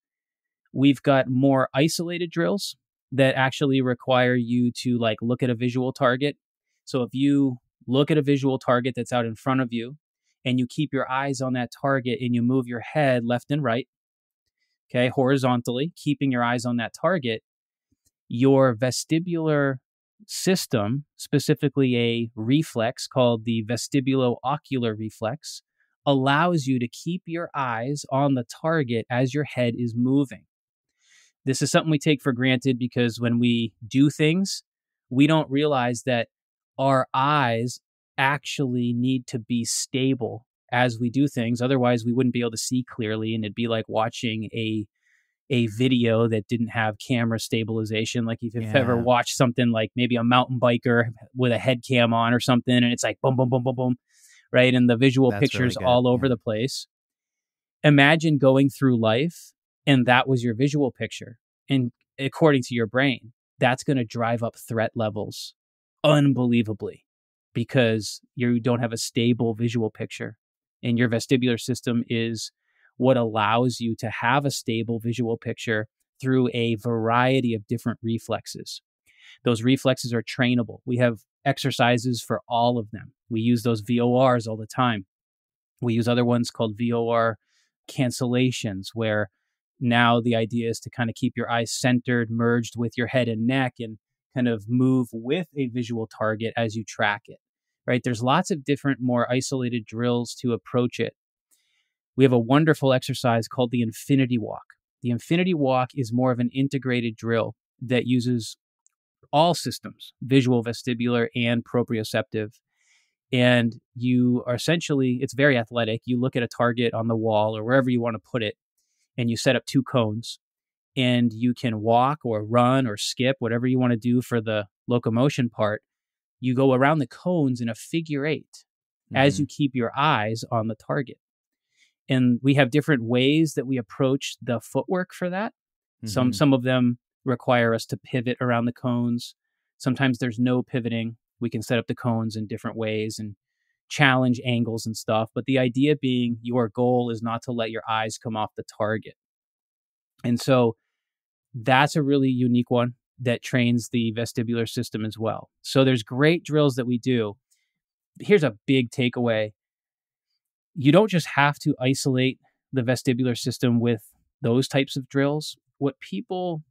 We've got more isolated drills that actually require you to like look at a visual target. So if you look at a visual target that's out in front of you and you keep your eyes on that target and you move your head left and right, okay, horizontally, keeping your eyes on that target, your vestibular system, specifically a reflex called the vestibulo-ocular reflex, allows you to keep your eyes on the target as your head is moving. This is something we take for granted because when we do things, we don't realize that our eyes actually need to be stable as we do things. Otherwise, we wouldn't be able to see clearly, and it'd be like watching a a video that didn't have camera stabilization. Like if you've ever Yeah. watched something like maybe a mountain biker with a head cam on or something, and it's like boom, boom, boom, boom, boom, right? And the visual That's really pictures good. all over Yeah. the place. Imagine going through life and that was your visual picture. And according to your brain, that's going to drive up threat levels unbelievably because you don't have a stable visual picture. And your vestibular system is what allows you to have a stable visual picture through a variety of different reflexes. Those reflexes are trainable. We have exercises for all of them. We use those VORs all the time. We use other ones called VOR cancellations, where now the idea is to kind of keep your eyes centered, merged with your head and neck, and kind of move with a visual target as you track it, right? There's lots of different, more isolated drills to approach it. We have a wonderful exercise called the infinity walk. The infinity walk is more of an integrated drill that uses all systems, visual, vestibular, and proprioceptive. And you are essentially, it's very athletic. You look at a target on the wall or wherever you want to put it, and you set up 2 cones, and you can walk or run or skip, whatever you want to do for the locomotion part. You go around the cones in a figure 8 as you keep your eyes on the target. And we have different ways that we approach the footwork for that. Some of them require us to pivot around the cones. Sometimes there's no pivoting. We can set up the cones in different ways and challenge angles and stuff. But the idea being your goal is not to let your eyes come off the target. And so that's a really unique one that trains the vestibular system as well. So there's great drills that we do. Here's a big takeaway. You don't just have to isolate the vestibular system with those types of drills. What people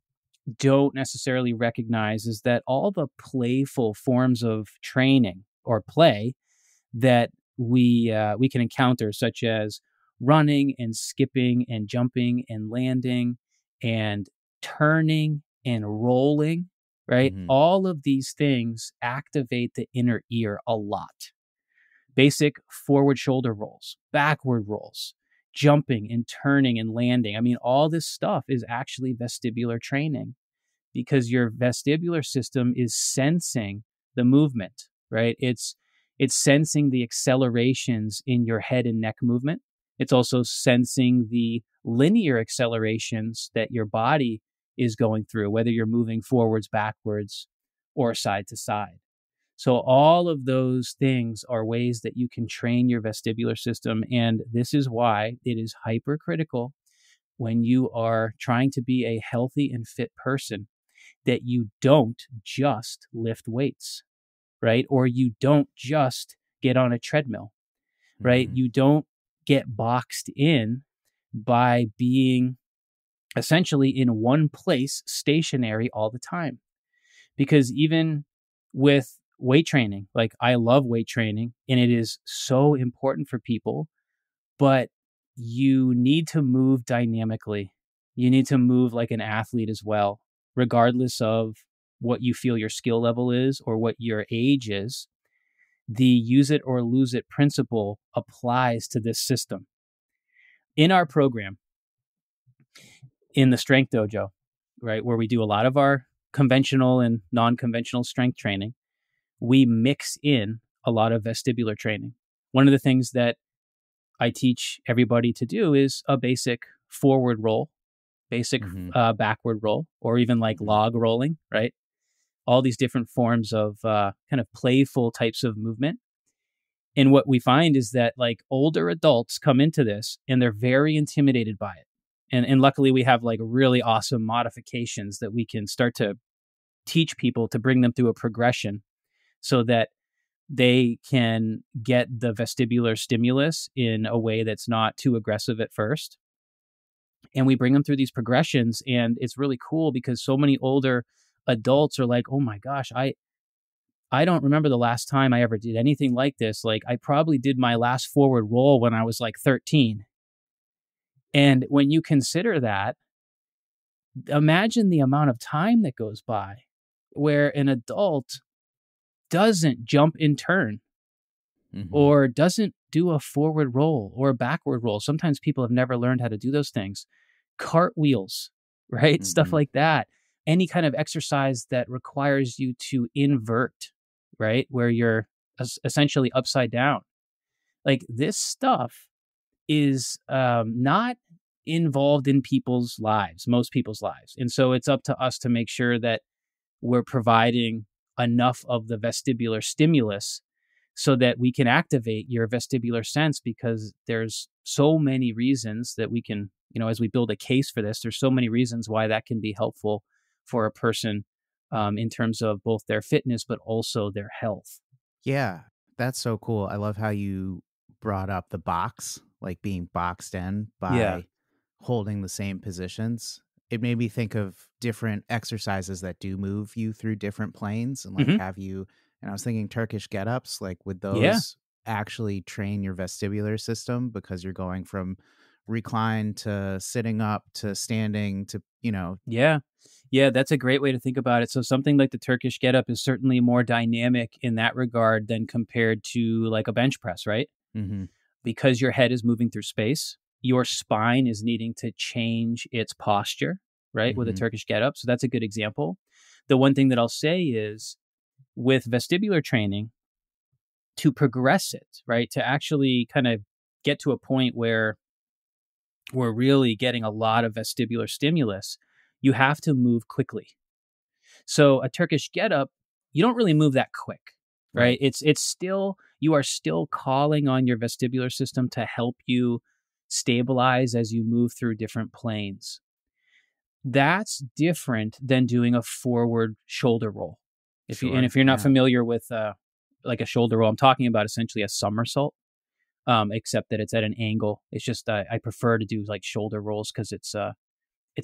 don't necessarily recognize is that all the playful forms of training or play that we can encounter, such as running and skipping and jumping and landing and turning and rolling, right? All of these things activate the inner ear a lot. Basic forward shoulder rolls, backward rolls, jumping and turning and landing. I mean, all this stuff is actually vestibular training because your vestibular system is sensing the movement, right? It's sensing the accelerations in your head and neck movement. It's also sensing the linear accelerations that your body is going through, whether you're moving forwards, backwards, or side to side. So all of those things are ways that you can train your vestibular system. And this is why it is hypercritical when you are trying to be a healthy and fit person that you don't just lift weights, right? Or you don't just get on a treadmill, right? You don't get boxed in by being essentially in one place, stationary all the time. Because even with weight training, like I love weight training and it is so important for people, but you need to move dynamically. You need to move like an athlete as well, regardless of what you feel your skill level is or what your age is. The use it or lose it principle applies to this system. In our program, in the Strength Dojo, right, where we do a lot of our conventional and non-conventional strength training, we mix in a lot of vestibular training. One of the things that I teach everybody to do is a basic forward roll, basic backward roll, or even like log rolling, right? All these different forms of kind of playful types of movement. And what we find is that like older adults come into this and they're very intimidated by it. And luckily we have like really awesome modifications that we can start to teach people to bring them through a progression so that they can get the vestibular stimulus in a way that's not too aggressive at first. And we bring them through these progressions, and it's really cool because so many older adults are like, oh my gosh, I don't remember the last time I ever did anything like this. Like I probably did my last forward roll when I was like 13. And when you consider that, imagine the amount of time that goes by where an adult doesn't jump and turn or doesn't do a forward roll or a backward roll. Sometimes people have never learned how to do those things. Cartwheels, right? Stuff Mm-hmm. like that. Any kind of exercise that requires you to invert, right? Where you're essentially upside down. Like this stuff is not involved in people's lives, most people's lives. And so it's up to us to make sure that we're providing enough of the vestibular stimulus so that we can activate your vestibular sense, because there's so many reasons that we can, as we build a case for this, there's so many reasons why that can be helpful for a person in terms of both their fitness, but also their health. Yeah, that's so cool. I love how you brought up the box, like being boxed in Yeah. by holding the same positions. It made me think of different exercises that do move you through different planes and like Hmm. have you, and I was thinking Turkish get-ups, like would Yeah. those actually train your vestibular system because you're going from recline to sitting up to standing to, Yeah. Yeah, that's a great way to think about it. So something like the Turkish get up is certainly more dynamic in that regard than compared to like a bench press, right? mm-hmm, Because your head is moving through space, your spine is needing to change its posture, right? With a mm-hmm, Turkish get up. So that's a good example. The one thing that I'll say is with vestibular training, to progress it, right? To actually kind of get to a point where we're really getting a lot of vestibular stimulus, you have to move quickly. So a Turkish get up, you don't really move that quick, right? right. It's still, you are still calling on your vestibular system to help you stabilize as you move through different planes. That's different than doing a forward shoulder roll. Sure. If you're not Yeah. familiar with like a shoulder roll, I'm talking about essentially a somersault, except that it's at an angle. It's just I prefer to do like shoulder rolls because it's a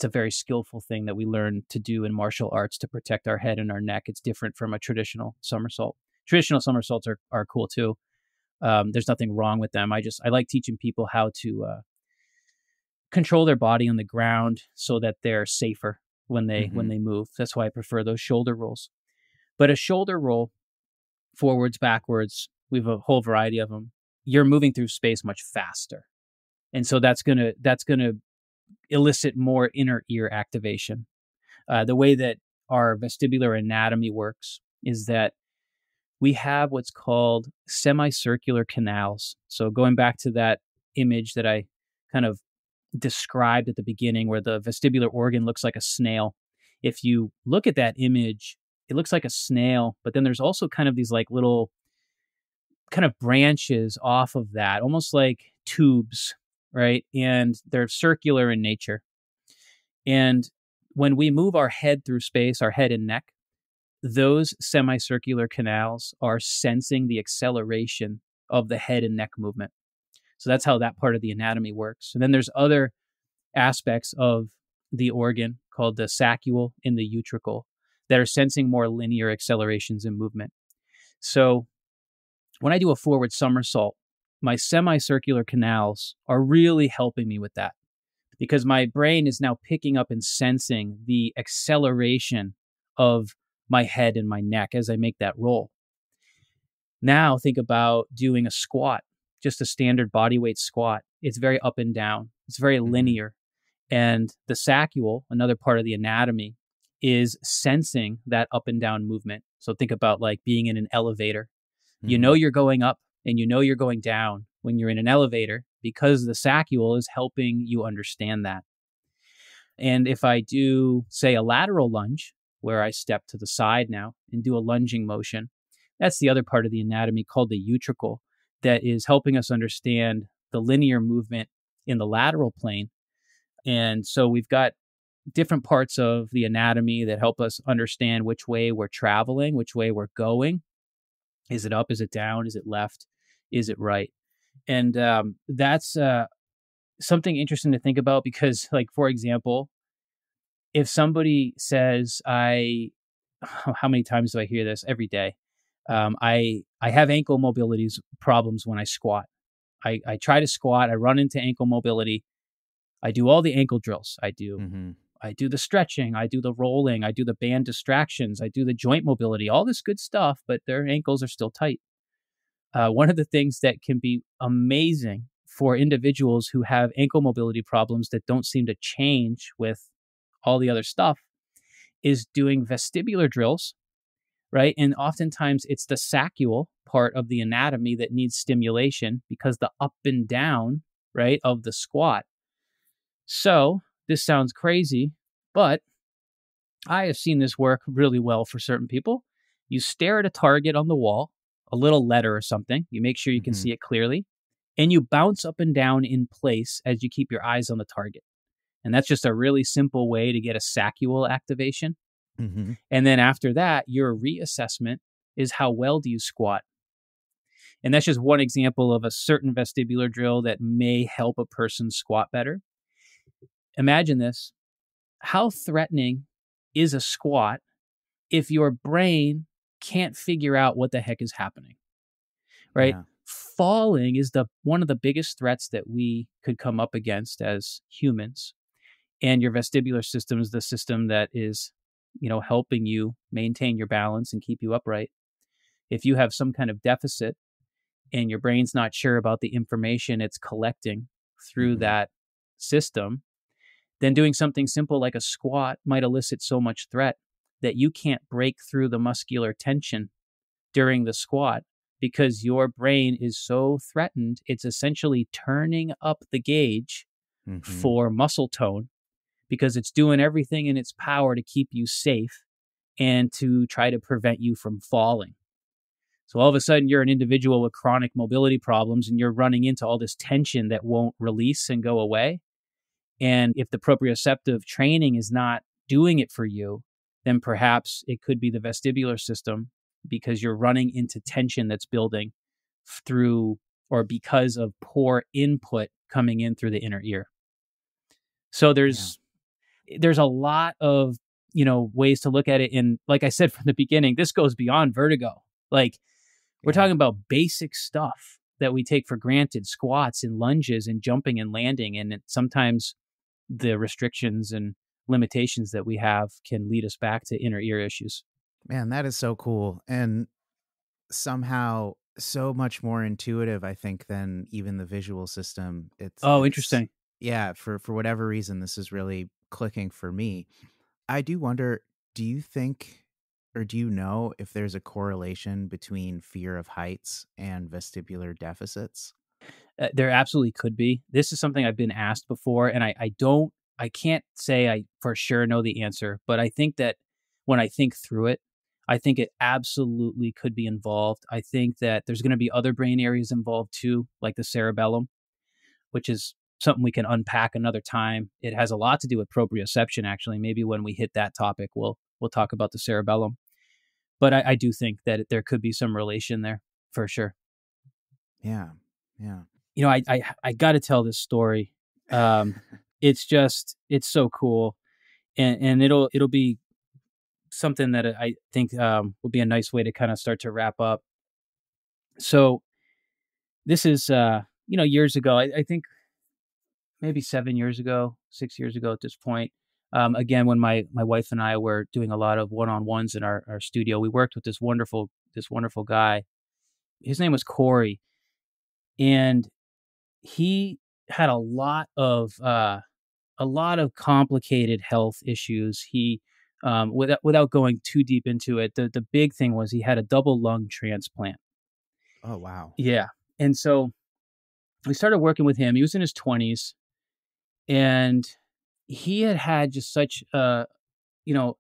very skillful thing that we learn to do in martial arts to protect our head and our neck. It's different from a traditional somersault. Traditional somersaults are cool too. There's nothing wrong with them. I like teaching people how to control their body on the ground so that they're safer when Mm-hmm. they move. That's why I prefer those shoulder rolls. But a shoulder roll, forwards, backwards, we have a whole variety of them. You're moving through space much faster, and so that's gonna elicit more inner ear activation. The way that our vestibular anatomy works is that we have what's called semicircular canals. So going back to that image that I kind of described at the beginning, where the vestibular organ looks like a snail. If you look at that image, it looks like a snail, but then there's also kind of these like little kind of branches off of that, almost like tubes, right? And they're circular in nature. And when we move our head through space, our head and neck, those semicircular canals are sensing the acceleration of the head and neck movement. So that's how that part of the anatomy works. And then there's other aspects of the organ called the saccule and the utricle that are sensing more linear accelerations in movement. So when I do a forward somersault, my semicircular canals are really helping me with that, because my brain is now picking up and sensing the acceleration of my head and my neck as I make that roll. Now think about doing a squat, just a standard body weight squat. It's very up and down. It's very Mm-hmm. linear. And the saccule, another part of the anatomy, is sensing that up and down movement. So think about like being in an elevator. You Mm-hmm. know you're going up and you know you're going down when you're in an elevator, because the saccule is helping you understand that. And if I do, say, a lateral lunge, where I step to the side now and do a lunging motion, that's the other part of the anatomy called the utricle that is helping us understand the linear movement in the lateral plane. And so we've got different parts of the anatomy that help us understand which way we're traveling, which way we're going. Is it up? Is it down? Is it left? Is it right? And that's something interesting to think about, because, like, for example, if somebody says, how many times do I hear this every day? I have ankle mobility problems when I squat. I try to squat. I run into ankle mobility. I do all the ankle drills. Mm-hmm. I do the stretching. I do the rolling. I do the band distractions. I do the joint mobility. All this good stuff, but their ankles are still tight. One of the things that can be amazing for individuals who have ankle mobility problems that don't seem to change with all the other stuff, is doing vestibular drills, right? And oftentimes it's the saccule part of the anatomy that needs stimulation because the up and down, right, of the squat. So this sounds crazy, but I have seen this work really well for certain people. You stare at a target on the wall, a little letter or something. You make sure you can Mm-hmm. see it clearly, and you bounce up and down in place as you keep your eyes on the target. And that's just a really simple way to get a saccule activation. Mm-hmm. And then after that, your reassessment is how well do you squat? And that's just one example of a certain vestibular drill that may help a person squat better. Imagine this. How threatening is a squat if your brain can't figure out what the heck is happening, right? Yeah. Falling is one of the biggest threats that we could come up against as humans. And your vestibular system is the system that is, helping you maintain your balance and keep you upright. If you have some kind of deficit and your brain's not sure about the information it's collecting through Mm-hmm. that system, then doing something simple like a squat might elicit so much threat that you can't break through the muscular tension during the squat because your brain is so threatened, it's essentially turning up the gauge Mm-hmm. for muscle tone because it's doing everything in its power to keep you safe and to try to prevent you from falling. So all of a sudden, you're an individual with chronic mobility problems and you're running into all this tension that won't release and go away. And if the proprioceptive training is not doing it for you, then perhaps it could be the vestibular system because you're running into tension that's building through or because of poor input coming in through the inner ear. So there's a lot of, ways to look at it. And like I said from the beginning, this goes beyond vertigo. Like we're talking about basic stuff that we take for granted, squats and lunges and jumping and landing. And sometimes the restrictions and limitations that we have can lead us back to inner ear issues. Man, that is so cool. And somehow so much more intuitive, I think, than even the visual system. Oh, It's interesting. yeah, for whatever reason, this is really clicking for me. I do wonder, do you think or do you know if there's a correlation between fear of heights and vestibular deficits? There absolutely could be. This is something I've been asked before, and I can't say I for sure know the answer, but I think that when I think through it, I think it absolutely could be involved. I think that there's going to be other brain areas involved too, like the cerebellum, which is something we can unpack another time. It has a lot to do with proprioception, actually. Maybe when we hit that topic, we'll talk about the cerebellum. But I do think that there could be some relation there for sure. Yeah. Yeah. I got to tell this story. It's so cool, and it'll be something that I think would be a nice way to kind of start to wrap up. So this is years ago. I think maybe 7 years ago, 6 years ago at this point. Again, when my wife and I were doing a lot of one-on-ones in our studio, we worked with this wonderful guy. His name was Corey, and he had a lot of complicated health issues. He without going too deep into it, the big thing was he had a double lung transplant. Oh, wow. Yeah, and so we started working with him. He was in his 20s, and he had just such you know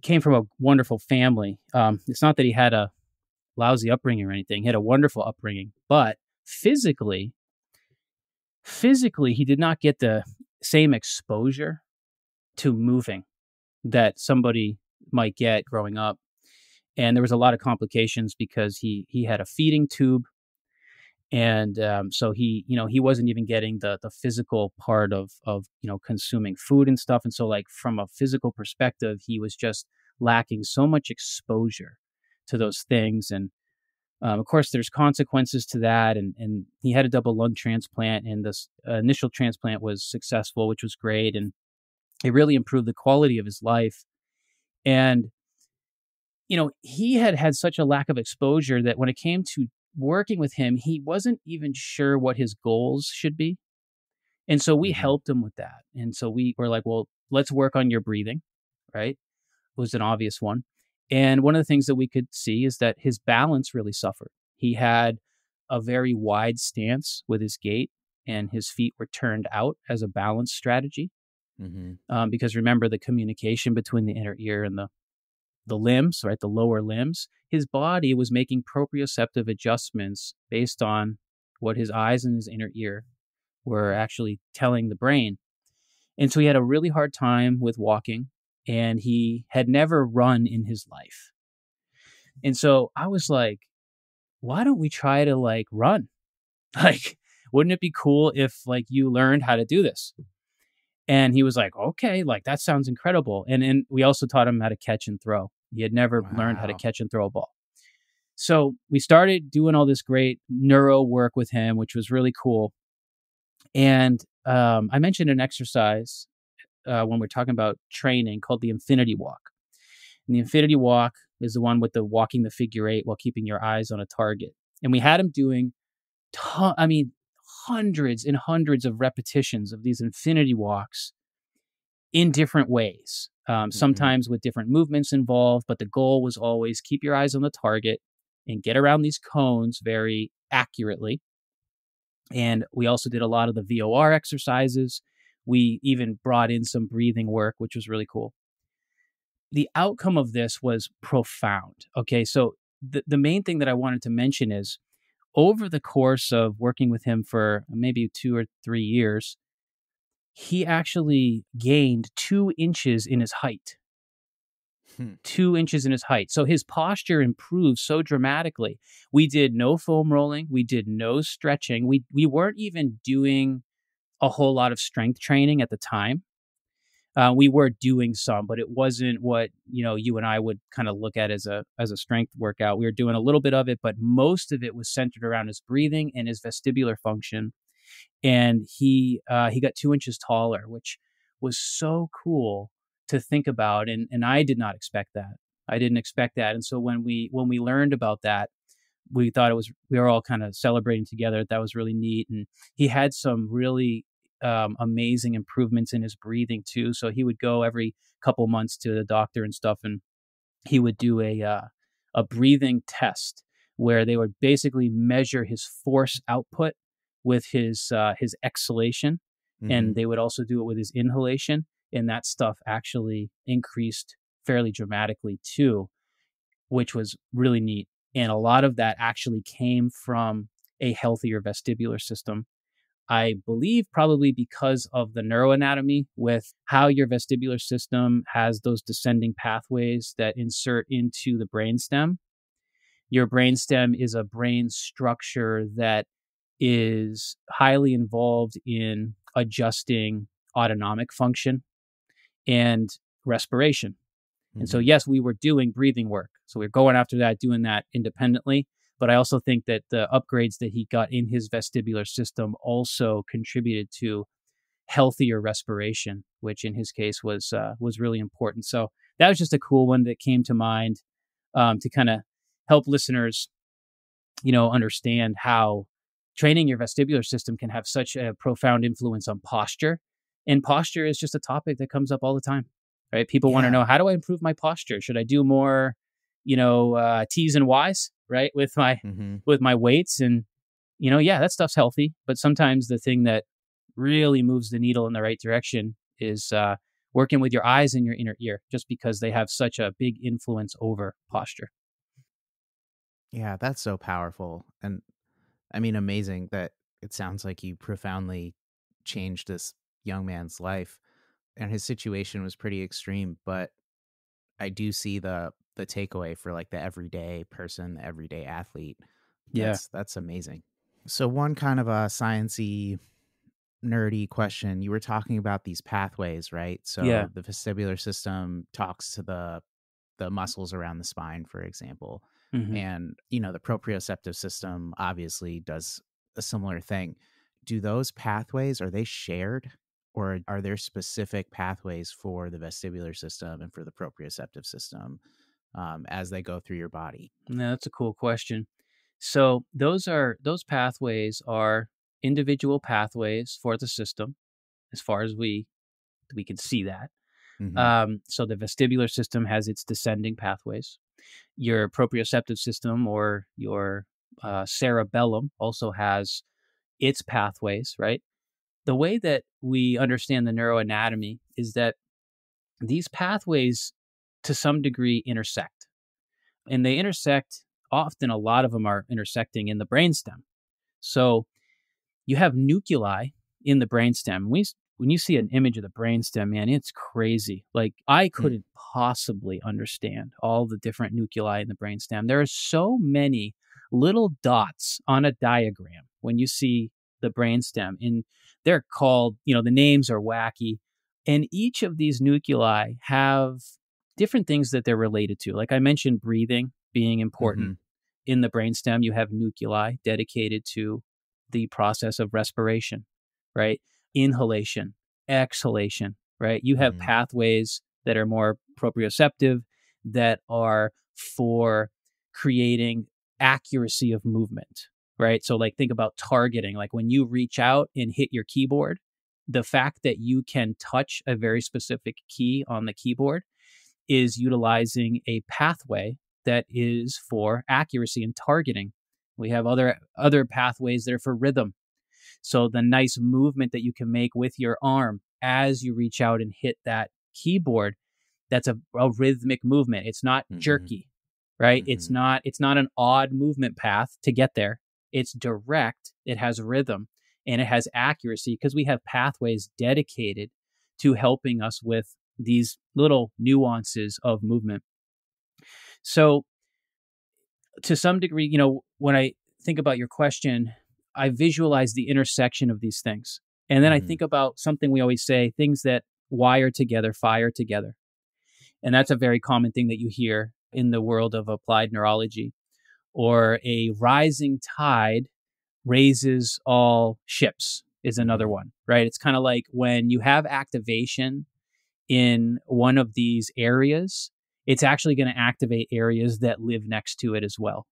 came from a wonderful family. It's not that he had a lousy upbringing or anything. He had a wonderful upbringing, but physically he did not get the same exposure to moving that somebody might get growing up. And there was a lot of complications because he had a feeding tube, and so he wasn't even getting the physical part of consuming food and stuff. And so, like, from a physical perspective, he was just lacking so much exposure to those things. And of course, there's consequences to that. And he had a double lung transplant, and this initial transplant was successful, which was great, and it really improved the quality of his life. And he had such a lack of exposure that when it came to working with him, he wasn't even sure what his goals should be. And so we Hmm. helped him with that. And so we were like, well, let's work on your breathing, right? Was an obvious one. And one of the things that we could see is that his balance really suffered. He had a very wide stance with his gait, and his feet were turned out as a balance strategy. Mm-hmm. Because remember, the communication between the inner ear and the limbs, right, the lower limbs, his body was making proprioceptive adjustments based on what his eyes and his inner ear were actually telling the brain. And so he had a really hard time with walking, and he had never run in his life. And so I was like, why don't we try to like run? Like, wouldn't it be cool if like you learned how to do this? And he was like, okay, like that sounds incredible. And we also taught him how to catch and throw. He had never learned how to Wow. catch and throw a ball. So we started doing all this great neuro work with him, which was really cool. And I mentioned an exercise when we're talking about training called the infinity walk. And the infinity walk is the one with the walking the figure eight while keeping your eyes on a target. And we had him doing, hundreds and hundreds of repetitions of these infinity walks in different ways, sometimes with different movements involved. But the goal was always keep your eyes on the target and get around these cones very accurately. And we also did a lot of the VOR exercises. We even brought in some breathing work, which was really cool. The outcome of this was profound. Okay, so the main thing that I wanted to mention is over the course of working with him for maybe 2 or 3 years, he actually gained 2 inches in his height. 2 inches in his height. So his posture improved so dramatically. We did no foam rolling. We did no stretching. We weren't even doing a whole lot of strength training at the time. We were doing some, but it wasn't what, you and I would kind of look at as a strength workout. We were doing a little bit of it, but most of it was centered around his breathing and his vestibular function. And he got 2 inches taller, which was so cool to think about. And I did not expect that. I didn't expect that. And so when we learned about that, we thought we were all kind of celebrating together. That was really neat. And he had some really amazing improvements in his breathing too. So he would go every couple months to the doctor and stuff, and he would do a breathing test where they would basically measure his force output with his exhalation, and they would also do it with his inhalation, and that stuff actually increased fairly dramatically too, which was really neat. And a lot of that actually came from a healthier vestibular system. I believe probably because of the neuroanatomy with how your vestibular system has those descending pathways that insert into the brainstem. Your brainstem is a brain structure that is highly involved in adjusting autonomic function and respiration. And so, yes, we were doing breathing work. So we we're going after that, doing that independently. But I also think that the upgrades that he got in his vestibular system also contributed to healthier respiration, which in his case was really important. So that was just a cool one that came to mind to kind of help listeners, understand how training your vestibular system can have such a profound influence on posture. And posture is just a topic that comes up all the time, right? People want to know, how do I improve my posture? Should I do more, T's and Y's, right? With my weights and, that stuff's healthy. But sometimes the thing that really moves the needle in the right direction is working with your eyes and your inner ear, just because they have such a big influence over posture. Yeah, that's so powerful. And I mean, amazing that it sounds like you profoundly changed this young man's life. And his situation was pretty extreme, but I do see the takeaway for like the everyday person, the everyday athlete. That's amazing. So one kind of a sciencey, nerdy question. You were talking about these pathways, right? So the vestibular system talks to the muscles around the spine, for example. And, the proprioceptive system obviously does a similar thing. Do those pathways, are they shared, or are there specific pathways for the vestibular system and for the proprioceptive system as they go through your body? No, that's a cool question. So those pathways are individual pathways for the system, as far as we can see that. Mm-hmm. So the vestibular system has its descending pathways. Your proprioceptive system, or your cerebellum, also has its pathways, right? The way that we understand the neuroanatomy is that these pathways, to some degree, intersect. And they intersect, often a lot of them are intersecting in the brainstem. So you have nuclei in the brainstem. When you see an image of the brainstem, man, it's crazy. Like, I couldn't possibly understand all the different nuclei in the brainstem. There are so many little dots on a diagram when you see the brainstem, and they're called, the names are wacky. And each of these nuclei have different things that they're related to. Like I mentioned, breathing being important. Mm-hmm. In the brainstem, you have nuclei dedicated to the process of respiration, right? Inhalation, exhalation, right? You have Mm-hmm. pathways that are more proprioceptive, that are for creating accuracy of movement, right? So, like, think about targeting. Like, when you reach out and hit your keyboard, the fact that you can touch a very specific key on the keyboard is utilizing a pathway that is for accuracy and targeting. We have other pathways that are for rhythm. So the nice movement that you can make with your arm as you reach out and hit that keyboard, that's a rhythmic movement. It's not Mm-hmm. jerky, right? Mm-hmm. It's not an odd movement path to get there. It's direct, it has rhythm, and it has accuracy, because we have pathways dedicated to helping us with these little nuances of movement. So to some degree, when I think about your question, I visualize the intersection of these things. And then I Mm-hmm. think about something we always say, things that wire together, fire together. And that's a very common thing that you hear in the world of applied neurology. Or a rising tide raises all ships is another Mm-hmm. one, right? It's kind of like when you have activation in one of these areas, it's actually going to activate areas that live next to it as well.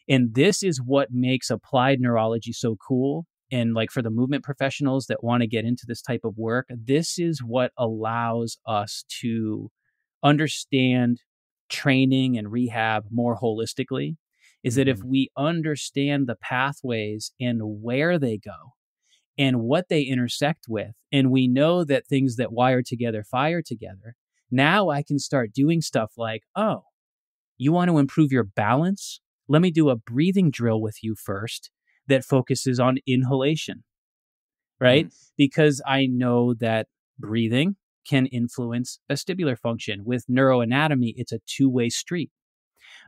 And this is what makes applied neurology so cool. And like, for the movement professionals that want to get into this type of work, this is what allows us to understand training and rehab more holistically, is that if Mm-hmm. we understand the pathways and where they go and what they intersect with, and we know that things that wire together fire together, now I can start doing stuff like, oh, you want to improve your balance? Let me do a breathing drill with you first that focuses on inhalation, right? Because I know that breathing can influence vestibular function. With neuroanatomy, it's a two-way street.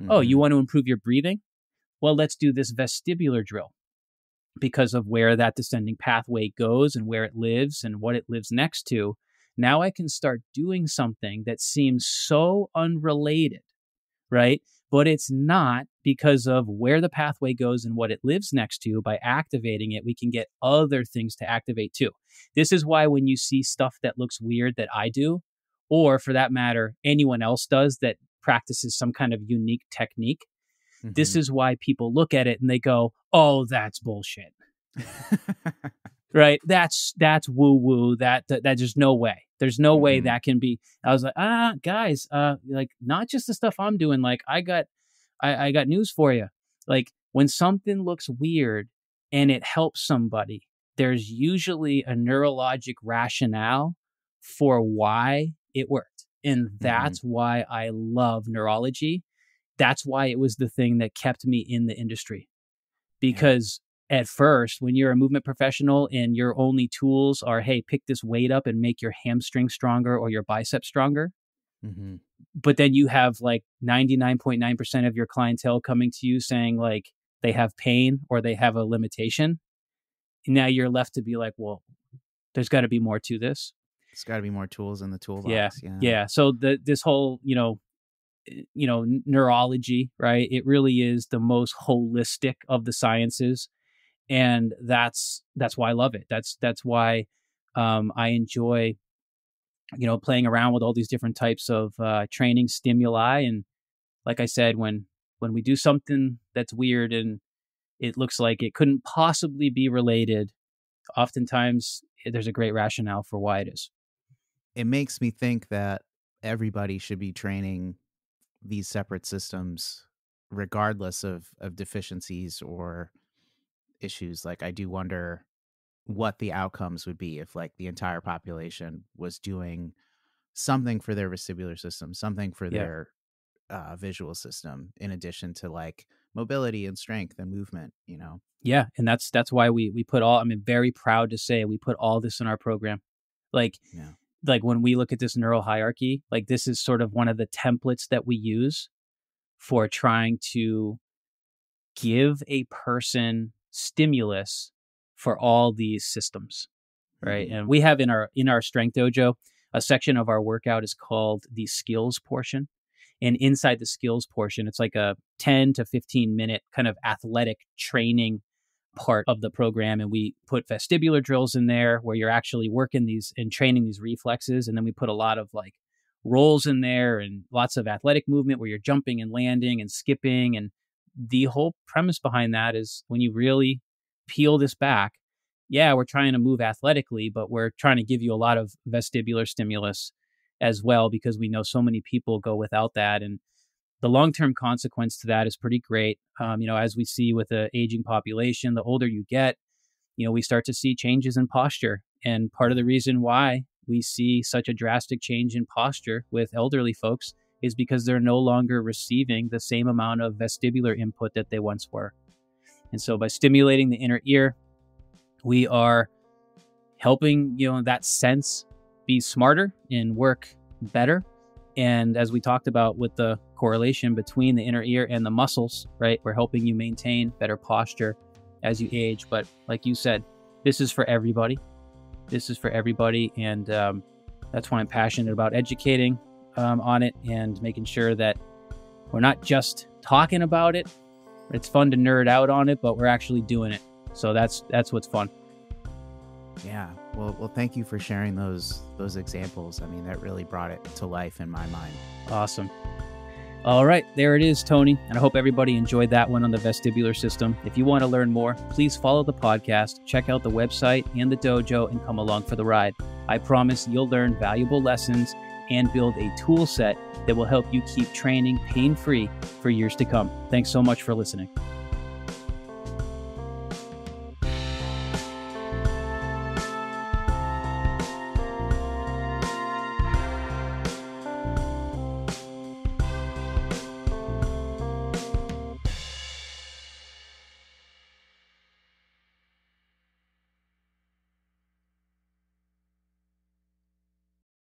Oh, Mm-hmm. you want to improve your breathing? Well, let's do this vestibular drill, because of where that descending pathway goes and where it lives and what it lives next to. Now I can start doing something that seems so unrelated, right? But it's not, because of where the pathway goes and what it lives next to. By activating it, we can get other things to activate too. This is why when you see stuff that looks weird that I do, or for that matter, anyone else does that practices some kind of unique technique, this Mm-hmm. is why people look at it and they go, oh, that's bullshit. Right? That's woo woo. That there's no way. There's no way Mm-hmm. that can be. I was like, guys, like, not just the stuff I'm doing. Like, I got news for you. Like, when something looks weird and it helps somebody, there's usually a neurologic rationale for why it worked. And Mm-hmm. that's why I love neurology. That's why it was the thing that kept me in the industry. Yeah. Because at first, when you're a movement professional and your only tools are, hey, pick this weight up and make your hamstring stronger or your bicep stronger, Mm-hmm. but then you have like 99.9% of your clientele coming to you saying like they have pain or they have a limitation, now you're left to be like, well, there's got to be more to this. There's got to be more tools in the Yeah. toolbox. Yeah. Yeah. So this whole, neurology, right? It really is the most holistic of the sciences. And that's why I love it. That's why I enjoy, playing around with all these different types of training stimuli. And like I said, when we do something that's weird and it looks like it couldn't possibly be related, oftentimes there's a great rationale for why it is. it makes me think that everybody should be training these separate systems regardless of deficiencies or issues. Like, I do wonder what the outcomes would be if like the entire population was doing something for their vestibular system, something for Yeah. their visual system, in addition to like mobility and strength and movement, you know? Yeah. And that's why we put all, I'm very proud to say we put all this in our program. Like, Yeah. like when we look at this neural hierarchy, like this is sort of one of the templates that we use for trying to give a person stimulus for all these systems, right? Mhm. And we have in our strength dojo, a section of our workout is called the skills portion. And inside the skills portion, it's like a 10 to 15 minute kind of athletic training part of the program. And we put vestibular drills in there where you're actually working these and training these reflexes. And then we put a lot of like rolls in there and lots of athletic movement where you're jumping and landing and skipping. And the whole premise behind that is when you really peel this back, yeah, we're trying to move athletically, but we're trying to give you a lot of vestibular stimulus as well, because we know so many people go without that. And the long-term consequence to that is pretty great. As we see with the aging population, the older you get, we start to see changes in posture. And part of the reason why we see such a drastic change in posture with elderly folks is because they're no longer receiving the same amount of vestibular input that they once were. And so by stimulating the inner ear, we are helping, that sense be smarter and work better. And as we talked about with the correlation between the inner ear and the muscles, right, we're helping you maintain better posture as you age. But like you said, this is for everybody. This is for everybody. And that's why I'm passionate about educating on it and making sure that we're not just talking about it. It's fun to nerd out on it, but we're actually doing it. So that's what's fun. Yeah. Well, thank you for sharing those examples. I mean, that really brought it to life in my mind. Awesome. All right, there it is, Tony. And I hope everybody enjoyed that one on the vestibular system. If you want to learn more, please follow the podcast, check out the website and the dojo, and come along for the ride. I promise you'll learn valuable lessons and build a tool set that will help you keep training pain-free for years to come. Thanks so much for listening.